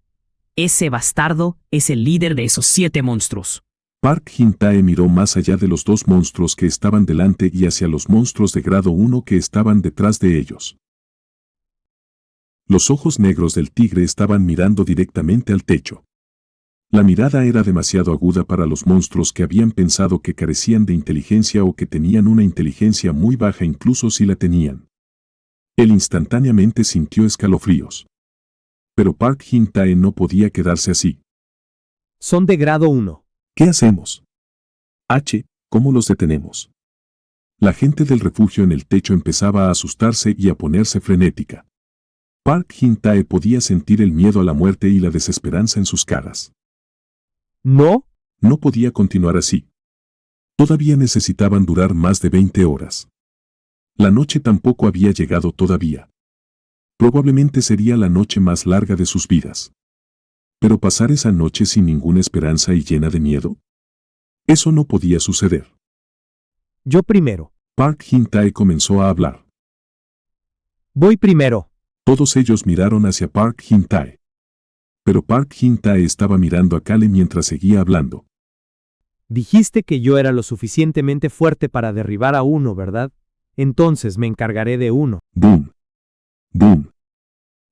Ese bastardo es el líder de esos 7 monstruos. Park Jin-tae miró más allá de los 2 monstruos que estaban delante y hacia los monstruos de grado 1 que estaban detrás de ellos. Los ojos negros del tigre estaban mirando directamente al techo. La mirada era demasiado aguda para los monstruos que habían pensado que carecían de inteligencia o que tenían una inteligencia muy baja incluso si la tenían. Él instantáneamente sintió escalofríos. Pero Park Jin-tae no podía quedarse así. Son de grado 1. ¿Qué hacemos? ¿Cómo los detenemos? La gente del refugio en el techo empezaba a asustarse y a ponerse frenética. Park Jin-tae podía sentir el miedo a la muerte y la desesperanza en sus caras. ¿No? No podía continuar así. Todavía necesitaban durar más de 20 horas. La noche tampoco había llegado todavía. Probablemente sería la noche más larga de sus vidas. Pero pasar esa noche sin ninguna esperanza y llena de miedo. Eso no podía suceder. Yo primero. Park Jin-tae comenzó a hablar. Voy primero. Todos ellos miraron hacia Park Jin-tae. Pero Park Jin-tae estaba mirando a Kale mientras seguía hablando. Dijiste que yo era lo suficientemente fuerte para derribar a uno, ¿verdad? Entonces me encargaré de uno. ¡Boom! ¡Boom!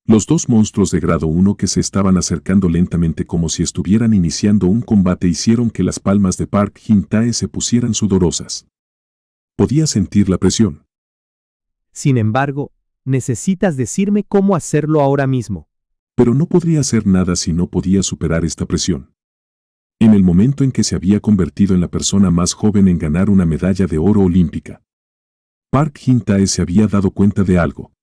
Los 2 monstruos de grado 1 que se estaban acercando lentamente como si estuvieran iniciando un combate hicieron que las palmas de Park Jin-tae se pusieran sudorosas. Podía sentir la presión. Sin embargo, necesitas decirme cómo hacerlo ahora mismo. Pero no podría hacer nada si no podía superar esta presión. En el momento en que se había convertido en la persona más joven en ganar una medalla de oro olímpica, Park Jin-tae se había dado cuenta de algo.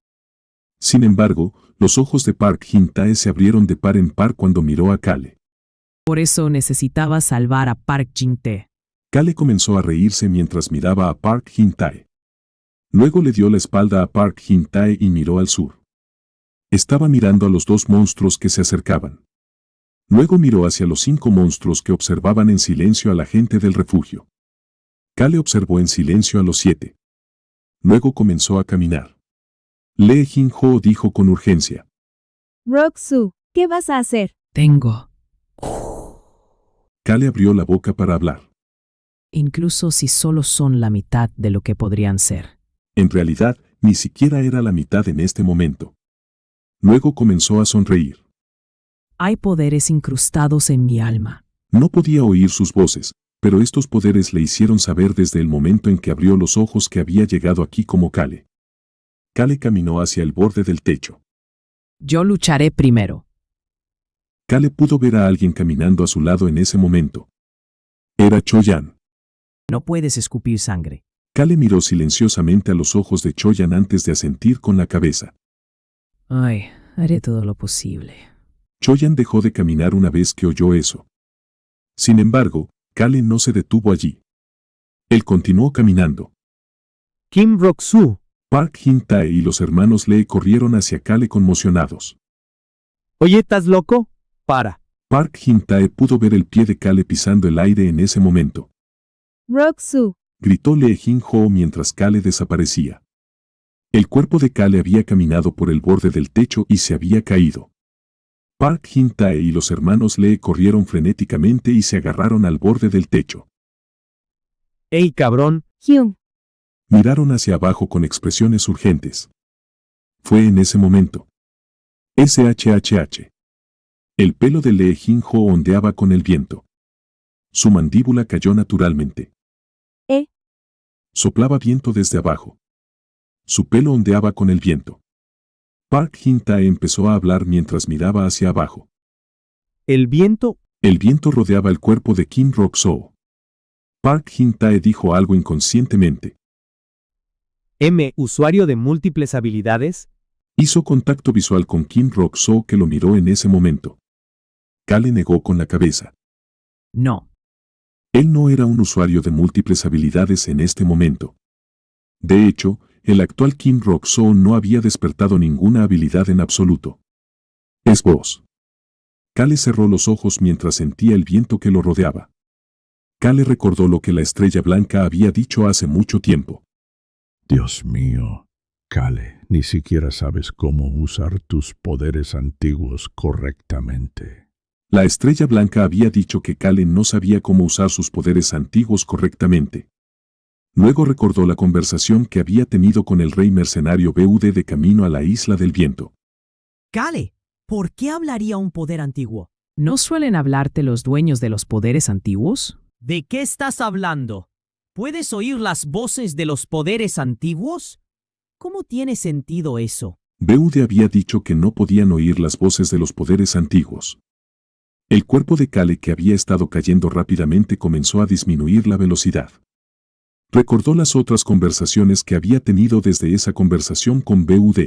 Sin embargo, los ojos de Park Jin-tae se abrieron de par en par cuando miró a Kale. Por eso necesitaba salvar a Park Jin-tae. Kale comenzó a reírse mientras miraba a Park Jin-tae. Luego le dio la espalda a Park Jin-tae y miró al sur. Estaba mirando a los 2 monstruos que se acercaban. Luego miró hacia los 5 monstruos que observaban en silencio a la gente del refugio. Kale observó en silencio a los 7. Luego comenzó a caminar. Lee Jin-ho dijo con urgencia. Roxu, ¿qué vas a hacer? Tengo. Kale abrió la boca para hablar. Incluso si solo son la mitad de lo que podrían ser. En realidad, ni siquiera era la mitad en este momento. Luego comenzó a sonreír. Hay poderes incrustados en mi alma. No podía oír sus voces, pero estos poderes le hicieron saber desde el momento en que abrió los ojos que había llegado aquí como Kale. Kale caminó hacia el borde del techo. Yo lucharé primero. Kale pudo ver a alguien caminando a su lado en ese momento. Era Choyan. No puedes escupir sangre. Kale miró silenciosamente a los ojos de Choyan antes de asentir con la cabeza. Ay, haré todo lo posible. Choyan dejó de caminar una vez que oyó eso. Sin embargo, Kale no se detuvo allí. Él continuó caminando. Kim Roxu. Park Jin-tae y los hermanos Lee corrieron hacia Kale conmocionados. Oye, ¿estás loco? Para. Park Jin-tae pudo ver el pie de Kale pisando el aire en ese momento. Roxu, Gritó Lee Jin-ho mientras Kale desaparecía. El cuerpo de Kale había caminado por el borde del techo y se había caído. Park Jin-tae y los hermanos Lee corrieron frenéticamente y se agarraron al borde del techo. ¡Ey, cabrón! Hyun, Miraron hacia abajo con expresiones urgentes. Fue en ese momento. SHHH. El pelo de Lee Jin-ho ondeaba con el viento. Su mandíbula cayó naturalmente. Soplaba viento desde abajo. Su pelo ondeaba con el viento. Park Jin-tae empezó a hablar mientras miraba hacia abajo. El viento. El viento rodeaba el cuerpo de Kim Rock-soo. Park Jin-tae dijo algo inconscientemente. Usuario de múltiples habilidades. Hizo contacto visual con Kim Rock-soo que lo miró en ese momento. Kale negó con la cabeza. No. Él no era un usuario de múltiples habilidades en este momento. De hecho, el actual Kim Rock-soo no había despertado ninguna habilidad en absoluto. Es vos. Kale cerró los ojos mientras sentía el viento que lo rodeaba. Kale recordó lo que la Estrella Blanca había dicho hace mucho tiempo. Dios mío, Kale, ni siquiera sabes cómo usar tus poderes antiguos correctamente. La Estrella Blanca había dicho que Kale no sabía cómo usar sus poderes antiguos correctamente. Luego recordó la conversación que había tenido con el rey mercenario BUD de camino a la Isla del Viento. Kale, ¿por qué hablaría un poder antiguo? ¿No suelen hablarte los dueños de los poderes antiguos? ¿De qué estás hablando? ¿Puedes oír las voces de los poderes antiguos? ¿Cómo tiene sentido eso? BUD había dicho que no podían oír las voces de los poderes antiguos. El cuerpo de Kale, que había estado cayendo rápidamente, comenzó a disminuir la velocidad. Recordó las otras conversaciones que había tenido desde esa conversación con BUD.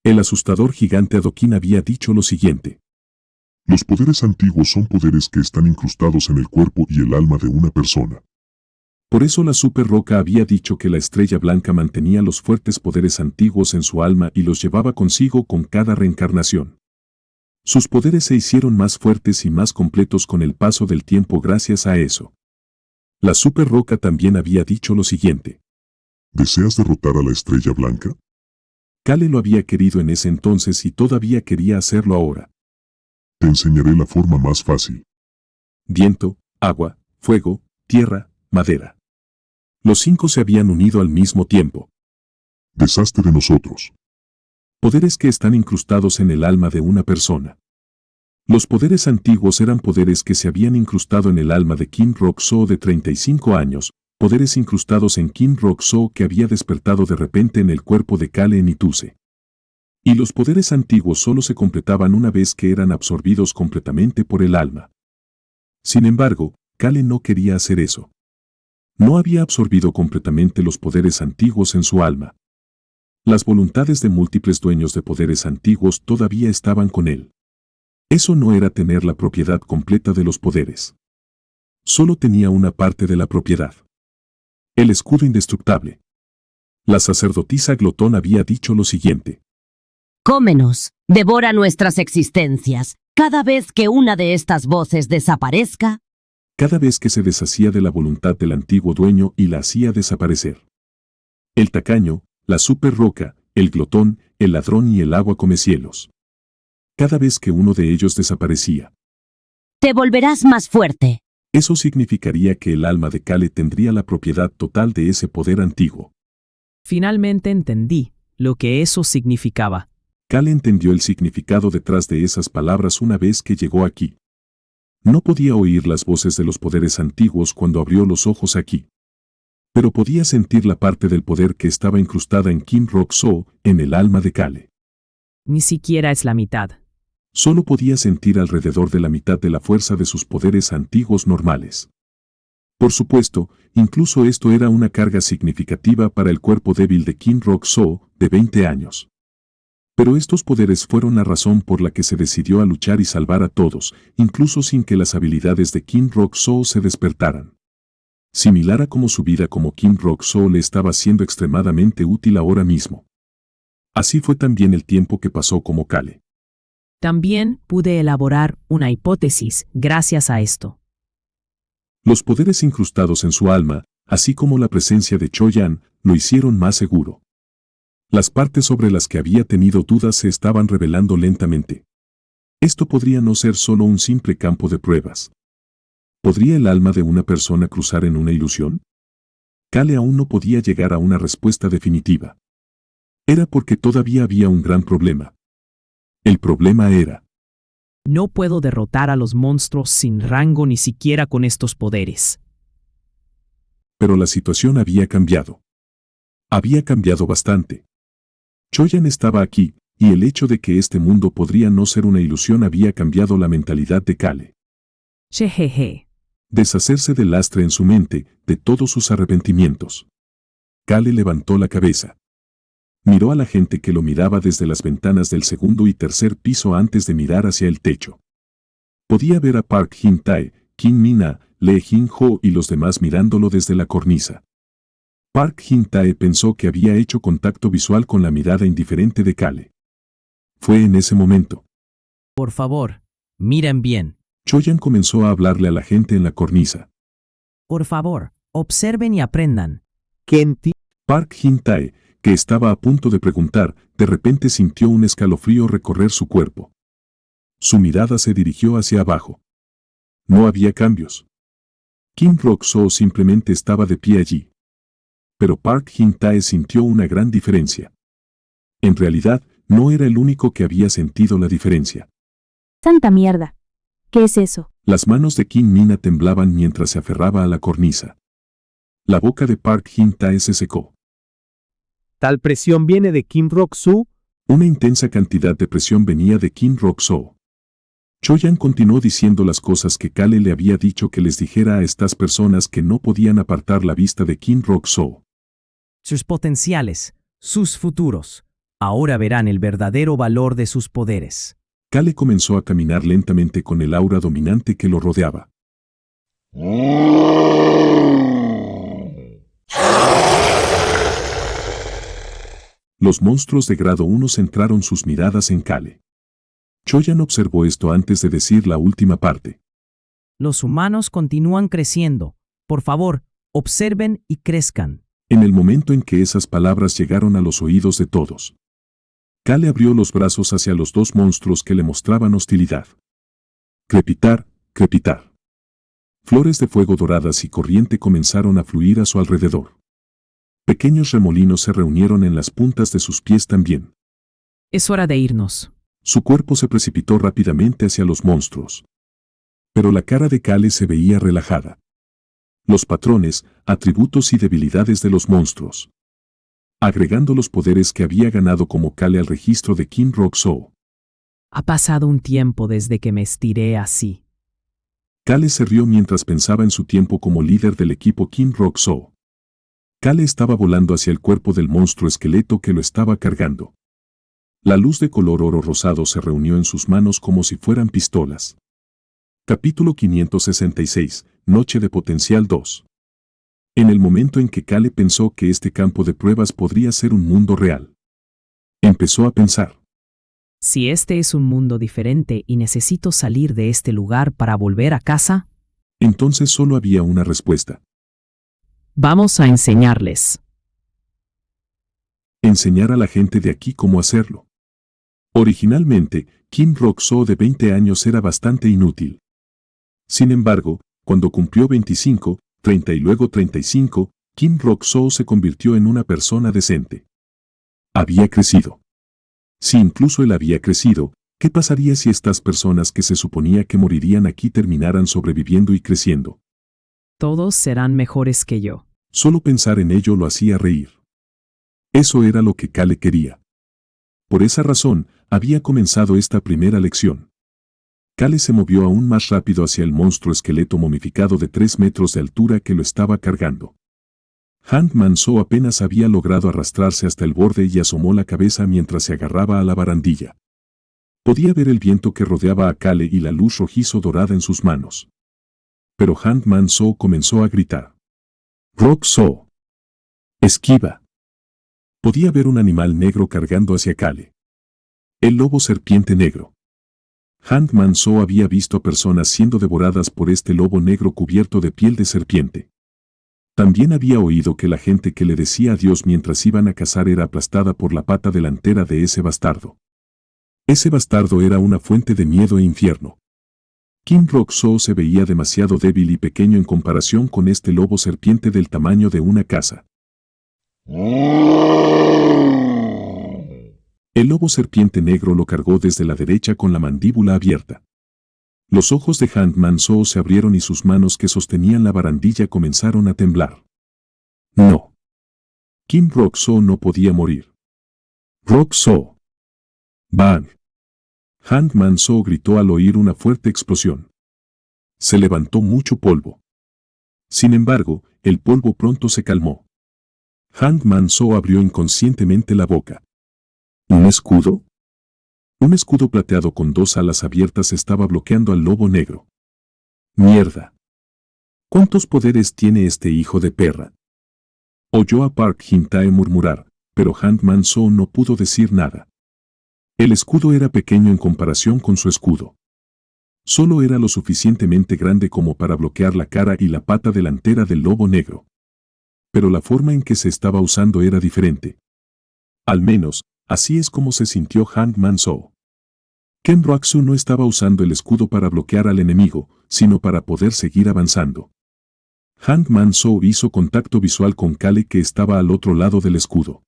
El asustador gigante Adoquín había dicho lo siguiente. Los poderes antiguos son poderes que están incrustados en el cuerpo y el alma de una persona. Por eso la Super Roca había dicho que la Estrella Blanca mantenía los fuertes poderes antiguos en su alma y los llevaba consigo con cada reencarnación. Sus poderes se hicieron más fuertes y más completos con el paso del tiempo gracias a eso. La Super Roca también había dicho lo siguiente. ¿Deseas derrotar a la Estrella Blanca? Kale lo había querido en ese entonces y todavía quería hacerlo ahora. Te enseñaré la forma más fácil. Viento, agua, fuego, tierra, madera. Los 5 se habían unido al mismo tiempo. Deshazte de nosotros. Poderes que están incrustados en el alma de una persona. Los poderes antiguos eran poderes que se habían incrustado en el alma de Kim Rock-soo de 35 años, poderes incrustados en Kim Rock-soo que había despertado de repente en el cuerpo de Kale en Ituse. Y los poderes antiguos solo se completaban una vez que eran absorbidos completamente por el alma. Sin embargo, Kale no quería hacer eso. No había absorbido completamente los poderes antiguos en su alma. Las voluntades de múltiples dueños de poderes antiguos todavía estaban con él. Eso no era tener la propiedad completa de los poderes. Solo tenía una parte de la propiedad. El escudo indestructible. La sacerdotisa glotón había dicho lo siguiente. Cómenos, devora nuestras existencias. Cada vez que una de estas voces desaparezca, cada vez que se deshacía de la voluntad del antiguo dueño y la hacía desaparecer. El tacaño, la super roca, el glotón, el ladrón y el agua comecielos. Cada vez que uno de ellos desaparecía, Te volverás más fuerte. eso significaría que el alma de Kale tendría la propiedad total de ese poder antiguo. Finalmente entendí lo que eso significaba. Kale entendió el significado detrás de esas palabras una vez que llegó aquí. No podía oír las voces de los poderes antiguos cuando abrió los ojos aquí. Pero podía sentir la parte del poder que estaba incrustada en Kim Rock-soo, en el alma de Kale. Ni siquiera es la mitad. Solo podía sentir alrededor de la mitad de la fuerza de sus poderes antiguos normales. Por supuesto, incluso esto era una carga significativa para el cuerpo débil de Kim Rock-soo, de 20 años. Pero estos poderes fueron la razón por la que se decidió a luchar y salvar a todos, incluso sin que las habilidades de Kim Rock-soo se despertaran. Similar a como su vida como Kim Rock-soo le estaba siendo extremadamente útil ahora mismo. Así fue también el tiempo que pasó como Kale. También pude elaborar una hipótesis gracias a esto. Los poderes incrustados en su alma, así como la presencia de Cho-yan, lo hicieron más seguro. Las partes sobre las que había tenido dudas se estaban revelando lentamente. Esto podría no ser solo un simple campo de pruebas. ¿Podría el alma de una persona cruzar en una ilusión? Kale aún no podía llegar a una respuesta definitiva. Era porque todavía había un gran problema. El problema era: no puedo derrotar a los monstruos sin rango ni siquiera con estos poderes. Pero la situación había cambiado. Había cambiado bastante. Cho-yan estaba aquí, y el hecho de que este mundo podría no ser una ilusión había cambiado la mentalidad de Kale. Jejeje. Deshacerse del lastre en su mente, de todos sus arrepentimientos. Kale levantó la cabeza. Miró a la gente que lo miraba desde las ventanas del segundo y tercer piso antes de mirar hacia el techo. Podía ver a Park Jin-tae, Kim Min-ah, Lee Jin-ho y los demás mirándolo desde la cornisa. Park Jin-tae pensó que había hecho contacto visual con la mirada indiferente de Kale. Fue en ese momento. Por favor, miren bien. Cho-yan comenzó a hablarle a la gente en la cornisa. Por favor, observen y aprendan. Kenti. Park Jin-tae, que estaba a punto de preguntar, de repente sintió un escalofrío recorrer su cuerpo. Su mirada se dirigió hacia abajo. No había cambios. Kim Rock-soo simplemente estaba de pie allí. Pero Park Jin-tae sintió una gran diferencia. En realidad, no era el único que había sentido la diferencia. Santa mierda. ¿Qué es eso? Las manos de Kim Min-ah temblaban mientras se aferraba a la cornisa. La boca de Park Jin-tae se secó. ¿Tal presión viene de Kim Rock-soo? Una intensa cantidad de presión venía de Kim Rock-soo. Cho-yan continuó diciendo las cosas que Kale le había dicho que les dijera a estas personas que no podían apartar la vista de Kim Rock-soo. Sus potenciales, sus futuros. Ahora verán el verdadero valor de sus poderes. Kale comenzó a caminar lentamente con el aura dominante que lo rodeaba. Los monstruos de grado 1 centraron sus miradas en Kale. Cho-yan observó esto antes de decir la última parte. Los humanos continúan creciendo. Por favor, observen y crezcan. En el momento en que esas palabras llegaron a los oídos de todos, Kale abrió los brazos hacia los dos monstruos que le mostraban hostilidad. Crepitar, crepitar. Flores de fuego doradas y corriente comenzaron a fluir a su alrededor. Pequeños remolinos se reunieron en las puntas de sus pies también. Es hora de irnos. Su cuerpo se precipitó rápidamente hacia los monstruos. Pero la cara de Kale se veía relajada. Los patrones, atributos y debilidades de los monstruos. Agregando los poderes que había ganado como Kale al registro de Kim Rock-soo. Ha pasado un tiempo desde que me estiré así. Kale se rió mientras pensaba en su tiempo como líder del equipo Kim Rock-soo. Kale estaba volando hacia el cuerpo del monstruo esqueleto que lo estaba cargando. La luz de color oro rosado se reunió en sus manos como si fueran pistolas. Capítulo 566, Noche de Potencial 2. En el momento en que Kale pensó que este campo de pruebas podría ser un mundo real, empezó a pensar. Si este es un mundo diferente y necesito salir de este lugar para volver a casa, Entonces solo había una respuesta. Vamos a enseñarles. Enseñar a la gente de aquí cómo hacerlo. Originalmente, Kim Rok-soo de 20 años era bastante inútil. Sin embargo, cuando cumplió 25, 30 y luego 35, Kim Rok-soo se convirtió en una persona decente. Había crecido. Si incluso él había crecido, ¿qué pasaría si estas personas que se suponía que morirían aquí terminaran sobreviviendo y creciendo? Todos serán mejores que yo. Solo pensar en ello lo hacía reír. Eso era lo que Kale quería. Por esa razón, había comenzado esta primera lección. Kale se movió aún más rápido hacia el monstruo esqueleto momificado de 3 metros de altura que lo estaba cargando. Han Man-soo apenas había logrado arrastrarse hasta el borde y asomó la cabeza mientras se agarraba a la barandilla. Podía ver el viento que rodeaba a Kale y la luz rojizo dorada en sus manos. Pero Han Man-soo comenzó a gritar. ¡Rok-soo! ¡Esquiva! Podía ver un animal negro cargando hacia Kale. El lobo serpiente negro. Han Man-soo había visto a personas siendo devoradas por este lobo negro cubierto de piel de serpiente. También había oído que la gente que le decía adiós mientras iban a cazar era aplastada por la pata delantera de ese bastardo. Ese bastardo era una fuente de miedo e infierno. Kim Rok-soo se veía demasiado débil y pequeño en comparación con este lobo serpiente del tamaño de una casa. El lobo serpiente negro lo cargó desde la derecha con la mandíbula abierta. Los ojos de Han Man-soo se abrieron y sus manos que sostenían la barandilla comenzaron a temblar. No. Kim Rok-soo no podía morir. Rok-soo. ¡Bang! Han Man-soo gritó al oír una fuerte explosión. Se levantó mucho polvo. Sin embargo, el polvo pronto se calmó. Han Man-soo abrió inconscientemente la boca. ¿Un escudo? Un escudo plateado con 2 alas abiertas estaba bloqueando al lobo negro. ¡Mierda! ¿Cuántos poderes tiene este hijo de perra? Oyó a Park Jin-tae murmurar, pero Han Man-soo no pudo decir nada. El escudo era pequeño en comparación con su escudo. Solo era lo suficientemente grande como para bloquear la cara y la pata delantera del lobo negro. Pero la forma en que se estaba usando era diferente. Al menos, así es como se sintió Han Man-soo. Ken Roak-soo no estaba usando el escudo para bloquear al enemigo, sino para poder seguir avanzando. Han Man-soo hizo contacto visual con Kale que estaba al otro lado del escudo.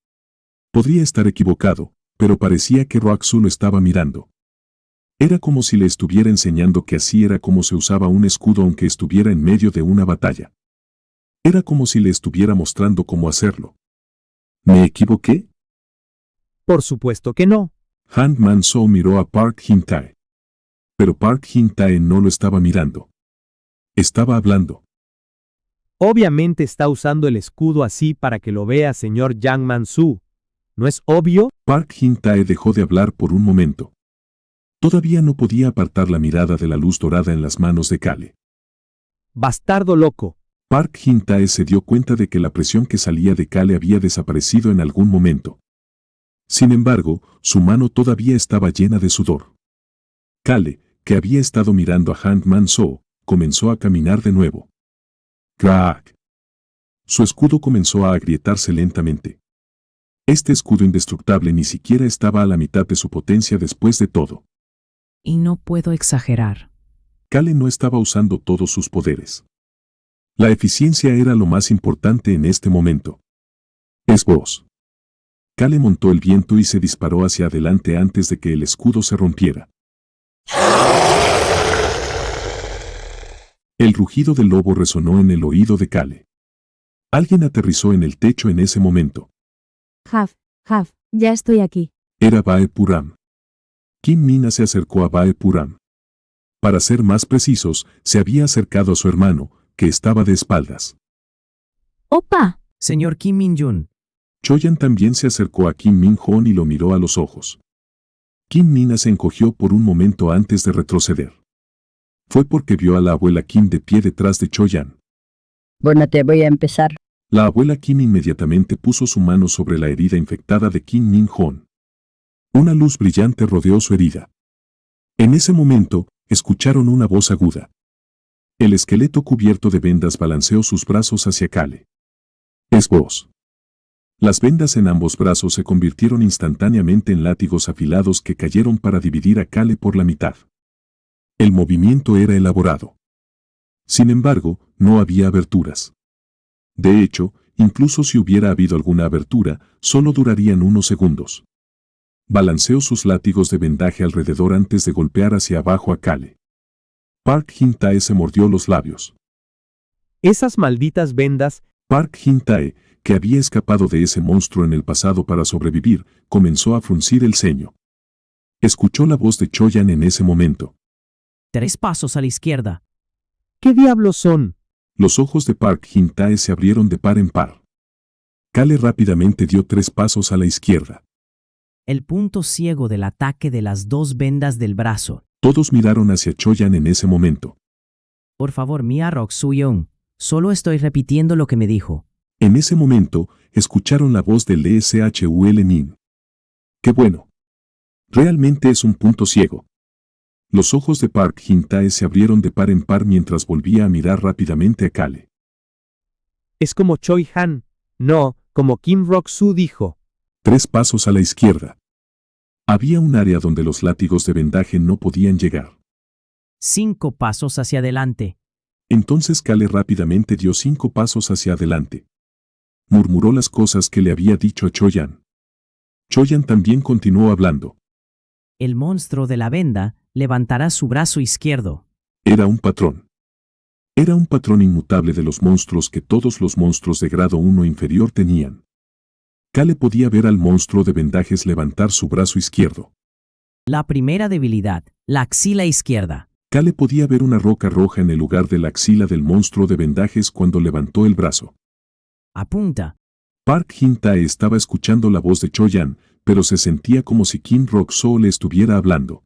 Podría estar equivocado, pero parecía que Roak-soo lo estaba mirando. Era como si le estuviera enseñando que así era como se usaba un escudo aunque estuviera en medio de una batalla. Era como si le estuviera mostrando cómo hacerlo. ¿Me equivoqué? Por supuesto que no. Han Man-soo miró a Park Jin-tae. Pero Park Jin-tae no lo estaba mirando. Estaba hablando. Obviamente está usando el escudo así para que lo vea, señor Yang Man-soo. ¿No es obvio? Park Jin-tae dejó de hablar por un momento. Todavía no podía apartar la mirada de la luz dorada en las manos de Kale. Bastardo loco. Park Jin-tae se dio cuenta de que la presión que salía de Kale había desaparecido en algún momento. Sin embargo, su mano todavía estaba llena de sudor. Kale, que había estado mirando a Han Man-soo, comenzó a caminar de nuevo. ¡Crack! Su escudo comenzó a agrietarse lentamente. Este escudo indestructible ni siquiera estaba a la mitad de su potencia después de todo. Y no puedo exagerar. Kale no estaba usando todos sus poderes. La eficiencia era lo más importante en este momento. Es vos. Kale montó el viento y se disparó hacia adelante antes de que el escudo se rompiera. El rugido del lobo resonó en el oído de Kale. Alguien aterrizó en el techo en ese momento. Jav, ya estoy aquí. Era Bae Puram. Kim Mina se acercó a Bae Puram. Para ser más precisos, se había acercado a su hermano, que estaba de espaldas. ¡Opa! Señor Kim Min-jun. Choyan también se acercó a Kim Min-jon y lo miró a los ojos. Kim Mina se encogió por un momento antes de retroceder. Fue porque vio a la abuela Kim de pie detrás de Choyan. Bueno, te voy a empezar. La abuela Kim inmediatamente puso su mano sobre la herida infectada de Kim Min-jon. Una luz brillante rodeó su herida. En ese momento, escucharon una voz aguda. El esqueleto cubierto de vendas balanceó sus brazos hacia Kale. Es vos. Las vendas en ambos brazos se convirtieron instantáneamente en látigos afilados que cayeron para dividir a Kale por la mitad. El movimiento era elaborado. Sin embargo, no había aberturas. De hecho, incluso si hubiera habido alguna abertura, solo durarían unos segundos. Balanceó sus látigos de vendaje alrededor antes de golpear hacia abajo a Kale. Park Jin-tae se mordió los labios. Esas malditas vendas. Park Jin-tae, que había escapado de ese monstruo en el pasado para sobrevivir, comenzó a fruncir el ceño. Escuchó la voz de Choyan en ese momento. 3 pasos a la izquierda. ¿Qué diablos son? Los ojos de Park Jin-tae se abrieron de par en par. Kale rápidamente dio 3 pasos a la izquierda. El punto ciego del ataque de las 2 vendas del brazo. Todos miraron hacia Choyan en ese momento. Por favor, mía Rock Soo-young. Solo estoy repitiendo lo que me dijo. En ese momento, escucharon la voz del ESHUL Nin. ¡Qué bueno! Realmente es un punto ciego. Los ojos de Park Jin-tae se abrieron de par en par mientras volvía a mirar rápidamente a Kale. Es como Choi Han. No, como Kim Rock-soo dijo. 3 pasos a la izquierda. Había un área donde los látigos de vendaje no podían llegar. 5 pasos hacia adelante. Entonces Kale rápidamente dio 5 pasos hacia adelante. Murmuró las cosas que le había dicho a Choyan. Choyan también continuó hablando. El monstruo de la venda levantará su brazo izquierdo. Era un patrón. Era un patrón inmutable de los monstruos que todos los monstruos de grado 1 inferior tenían. Kale podía ver al monstruo de vendajes levantar su brazo izquierdo. La primera debilidad, la axila izquierda. Kale podía ver una roca roja en el lugar de la axila del monstruo de vendajes cuando levantó el brazo. Apunta. Park Jin-tae estaba escuchando la voz de Choyan, pero se sentía como si Kim Rock-soo le estuviera hablando.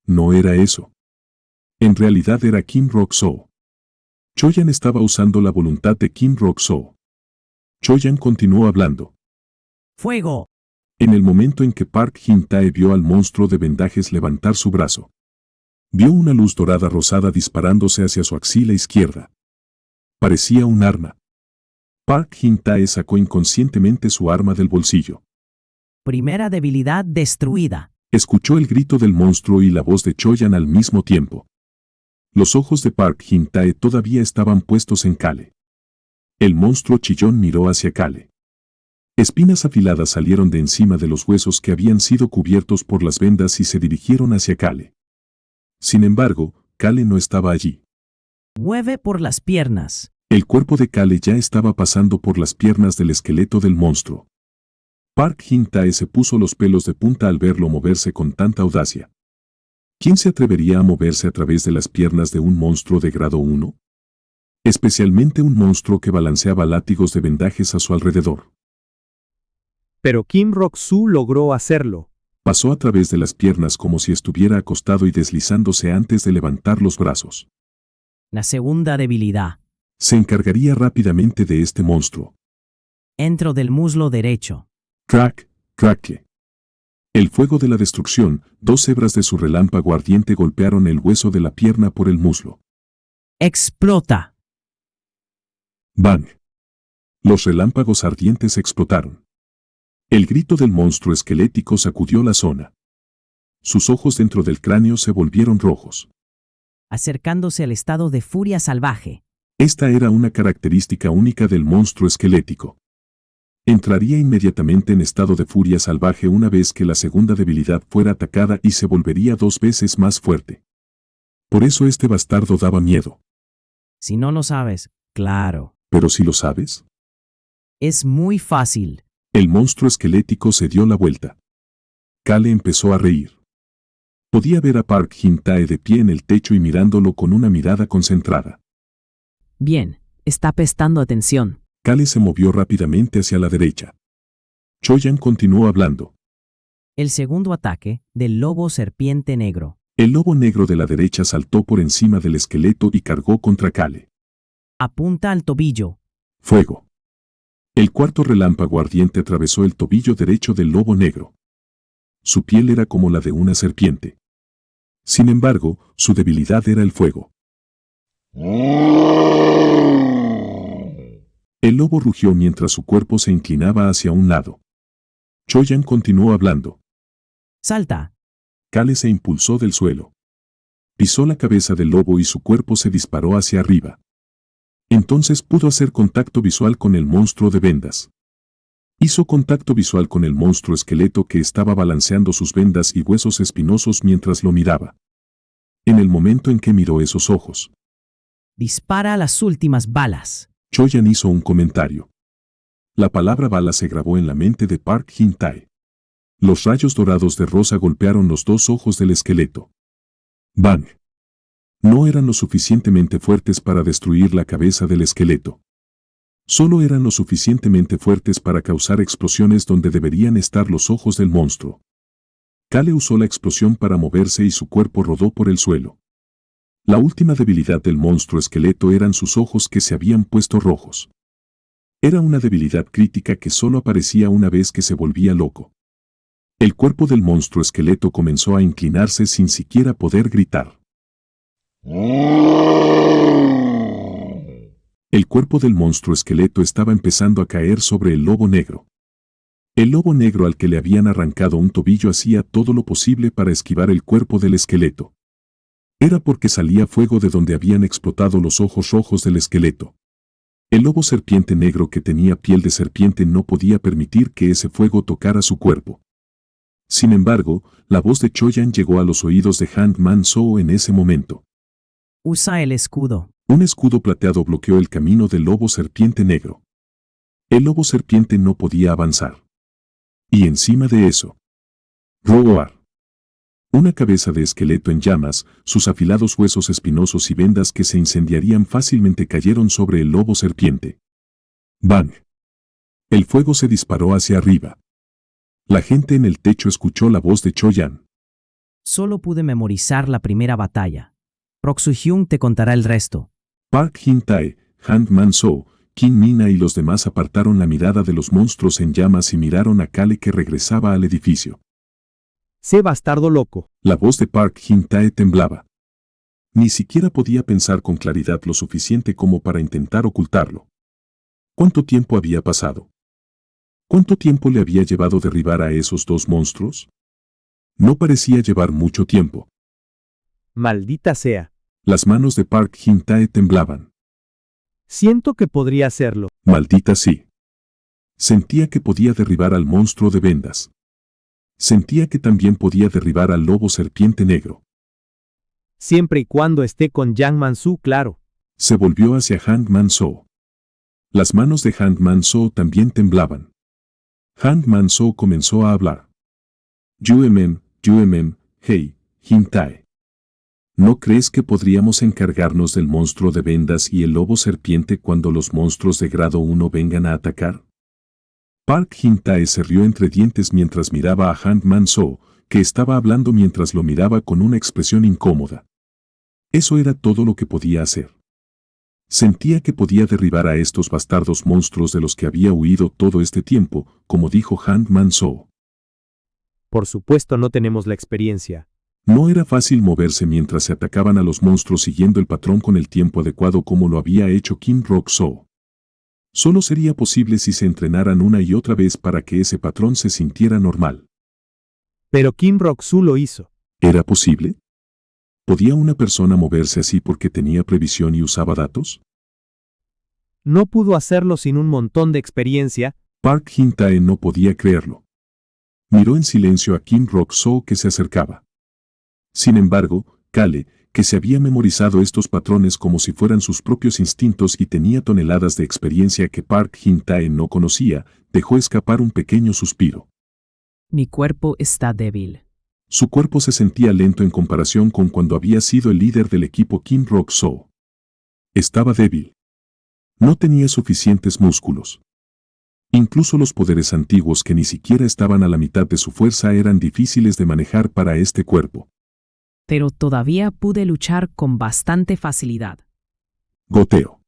No era eso. En realidad era Kim Rock-soo. Choyan estaba usando la voluntad de Kim Rock-soo. Choyan continuó hablando. ¡Fuego! En el momento en que Park Jin-tae vio al monstruo de vendajes levantar su brazo, vio una luz dorada rosada disparándose hacia su axila izquierda. Parecía un arma. Park Jin-tae sacó inconscientemente su arma del bolsillo. Primera debilidad destruida. Escuchó el grito del monstruo y la voz de Choyan al mismo tiempo. Los ojos de Park Jin-tae todavía estaban puestos en Kale. El monstruo chillón miró hacia Kale. Espinas afiladas salieron de encima de los huesos que habían sido cubiertos por las vendas y se dirigieron hacia Kale. Sin embargo, Kale no estaba allí. Mueve por las piernas. El cuerpo de Kale ya estaba pasando por las piernas del esqueleto del monstruo. Park Jin-tae se puso los pelos de punta al verlo moverse con tanta audacia. ¿Quién se atrevería a moverse a través de las piernas de un monstruo de grado 1? Especialmente un monstruo que balanceaba látigos de vendajes a su alrededor. Pero Kim Rock-soo logró hacerlo. Pasó a través de las piernas como si estuviera acostado y deslizándose antes de levantar los brazos. La segunda debilidad. Se encargaría rápidamente de este monstruo. Dentro del muslo derecho. Crack, crackle. El fuego de la destrucción, 2 hebras de su relámpago ardiente golpearon el hueso de la pierna por el muslo. Explota. Bang. Los relámpagos ardientes explotaron. El grito del monstruo esquelético sacudió la zona. Sus ojos dentro del cráneo se volvieron rojos. Acercándose al estado de furia salvaje. Esta era una característica única del monstruo esquelético. Entraría inmediatamente en estado de furia salvaje una vez que la segunda debilidad fuera atacada y se volvería 2 veces más fuerte. Por eso este bastardo daba miedo. Si no lo sabes, claro. Pero si lo sabes. Es muy fácil. El monstruo esquelético se dio la vuelta. Kale empezó a reír. Podía ver a Park Jin-tae de pie en el techo y mirándolo con una mirada concentrada. Bien, está prestando atención. Kale se movió rápidamente hacia la derecha. Choyan continuó hablando. El segundo ataque, del lobo serpiente negro. El lobo negro de la derecha saltó por encima del esqueleto y cargó contra Kale. Apunta al tobillo. Fuego. El cuarto relámpago ardiente atravesó el tobillo derecho del lobo negro. Su piel era como la de una serpiente. Sin embargo, su debilidad era el fuego. El lobo rugió mientras su cuerpo se inclinaba hacia un lado. Choyan continuó hablando. Salta. Kale se impulsó del suelo. Pisó la cabeza del lobo y su cuerpo se disparó hacia arriba. Entonces pudo hacer contacto visual con el monstruo de vendas. Hizo contacto visual con el monstruo esqueleto que estaba balanceando sus vendas y huesos espinosos mientras lo miraba. En el momento en que miró esos ojos, Dispara las últimas balas. Choyan hizo un comentario. La palabra bala se grabó en la mente de Park Jin-tae. Los rayos dorados de rosa golpearon los dos ojos del esqueleto. ¡Bang! No eran lo suficientemente fuertes para destruir la cabeza del esqueleto. Solo eran lo suficientemente fuertes para causar explosiones donde deberían estar los ojos del monstruo. Kale usó la explosión para moverse y su cuerpo rodó por el suelo. La última debilidad del monstruo esqueleto eran sus ojos que se habían puesto rojos. Era una debilidad crítica que solo aparecía una vez que se volvía loco. El cuerpo del monstruo esqueleto comenzó a inclinarse sin siquiera poder gritar. El cuerpo del monstruo esqueleto estaba empezando a caer sobre el lobo negro. El lobo negro al que le habían arrancado un tobillo hacía todo lo posible para esquivar el cuerpo del esqueleto. Era porque salía fuego de donde habían explotado los ojos rojos del esqueleto. El lobo serpiente negro que tenía piel de serpiente no podía permitir que ese fuego tocara su cuerpo. Sin embargo, la voz de Choyan llegó a los oídos de Hangman Soo en ese momento. Usa el escudo. Un escudo plateado bloqueó el camino del lobo serpiente negro. El lobo serpiente no podía avanzar. Y encima de eso, roar. Una cabeza de esqueleto en llamas, sus afilados huesos espinosos y vendas que se incendiarían fácilmente cayeron sobre el lobo serpiente. ¡Bang! El fuego se disparó hacia arriba. La gente en el techo escuchó la voz de Choyan. Solo pude memorizar la primera batalla. Rock Soo-hyun te contará el resto. Park Jin-tae, Hangman Soo, Kim Mina y los demás apartaron la mirada de los monstruos en llamas y miraron a Kale que regresaba al edificio. ¡Sé bastardo loco! La voz de Park Jin-tae temblaba. Ni siquiera podía pensar con claridad lo suficiente como para intentar ocultarlo. ¿Cuánto tiempo había pasado? ¿Cuánto tiempo le había llevado derribar a esos dos monstruos? No parecía llevar mucho tiempo. ¡Maldita sea! Las manos de Park Jin-tae temblaban. Siento que podría hacerlo. Maldita sí. Sentía que podía derribar al monstruo de vendas. Sentía que también podía derribar al lobo serpiente negro. Siempre y cuando esté con Yang Man-soo, claro. Se volvió hacia Hangman Soo. Las manos de Hangman Soo también temblaban. Hangman Soo comenzó a hablar. Yuemen, hey, Jin-tae. ¿No crees que podríamos encargarnos del monstruo de vendas y el lobo serpiente cuando los monstruos de grado 1 vengan a atacar? Park Jin-tae se rió entre dientes mientras miraba a Hangman Soo, que estaba hablando mientras lo miraba con una expresión incómoda. Eso era todo lo que podía hacer. Sentía que podía derribar a estos bastardos monstruos de los que había huido todo este tiempo, como dijo Hangman Soo. Por supuesto no tenemos la experiencia. No era fácil moverse mientras se atacaban a los monstruos siguiendo el patrón con el tiempo adecuado como lo había hecho Kim Rock-soo. Solo sería posible si se entrenaran una y otra vez para que ese patrón se sintiera normal. Pero Kim Rock-soo lo hizo. ¿Era posible? ¿Podía una persona moverse así porque tenía previsión y usaba datos? No pudo hacerlo sin un montón de experiencia. Park Jin-tae no podía creerlo. Miró en silencio a Kim Rock-soo que se acercaba. Sin embargo, Kale, que se había memorizado estos patrones como si fueran sus propios instintos y tenía toneladas de experiencia que Park Jin-tae no conocía, dejó escapar un pequeño suspiro. Mi cuerpo está débil. Su cuerpo se sentía lento en comparación con cuando había sido el líder del equipo Kim Rock-soo. Estaba débil. No tenía suficientes músculos. Incluso los poderes antiguos que ni siquiera estaban a la mitad de su fuerza eran difíciles de manejar para este cuerpo. Pero todavía pude luchar con bastante facilidad. Goteo.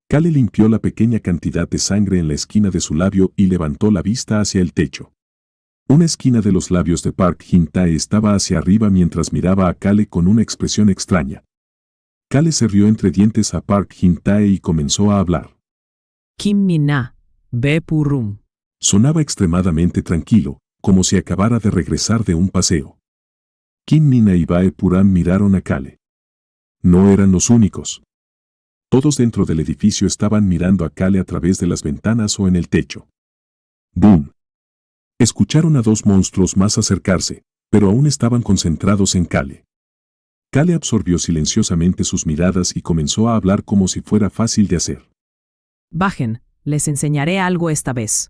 Kale limpió la pequeña cantidad de sangre en la esquina de su labio y levantó la vista hacia el techo. Una esquina de los labios de Park Jin-tae estaba hacia arriba mientras miraba a Kale con una expresión extraña. Kale se rió entre dientes a Park Jin-tae y comenzó a hablar. Kim Min-na, Be Purum. Sonaba extremadamente tranquilo, como si acabara de regresar de un paseo. Kim Min-na y Bae Puram miraron a Kale. No eran los únicos. Todos dentro del edificio estaban mirando a Kale a través de las ventanas o en el techo. ¡Boom! Escucharon a dos monstruos más acercarse, pero aún estaban concentrados en Kale. Kale absorbió silenciosamente sus miradas y comenzó a hablar como si fuera fácil de hacer. Bajen, les enseñaré algo esta vez.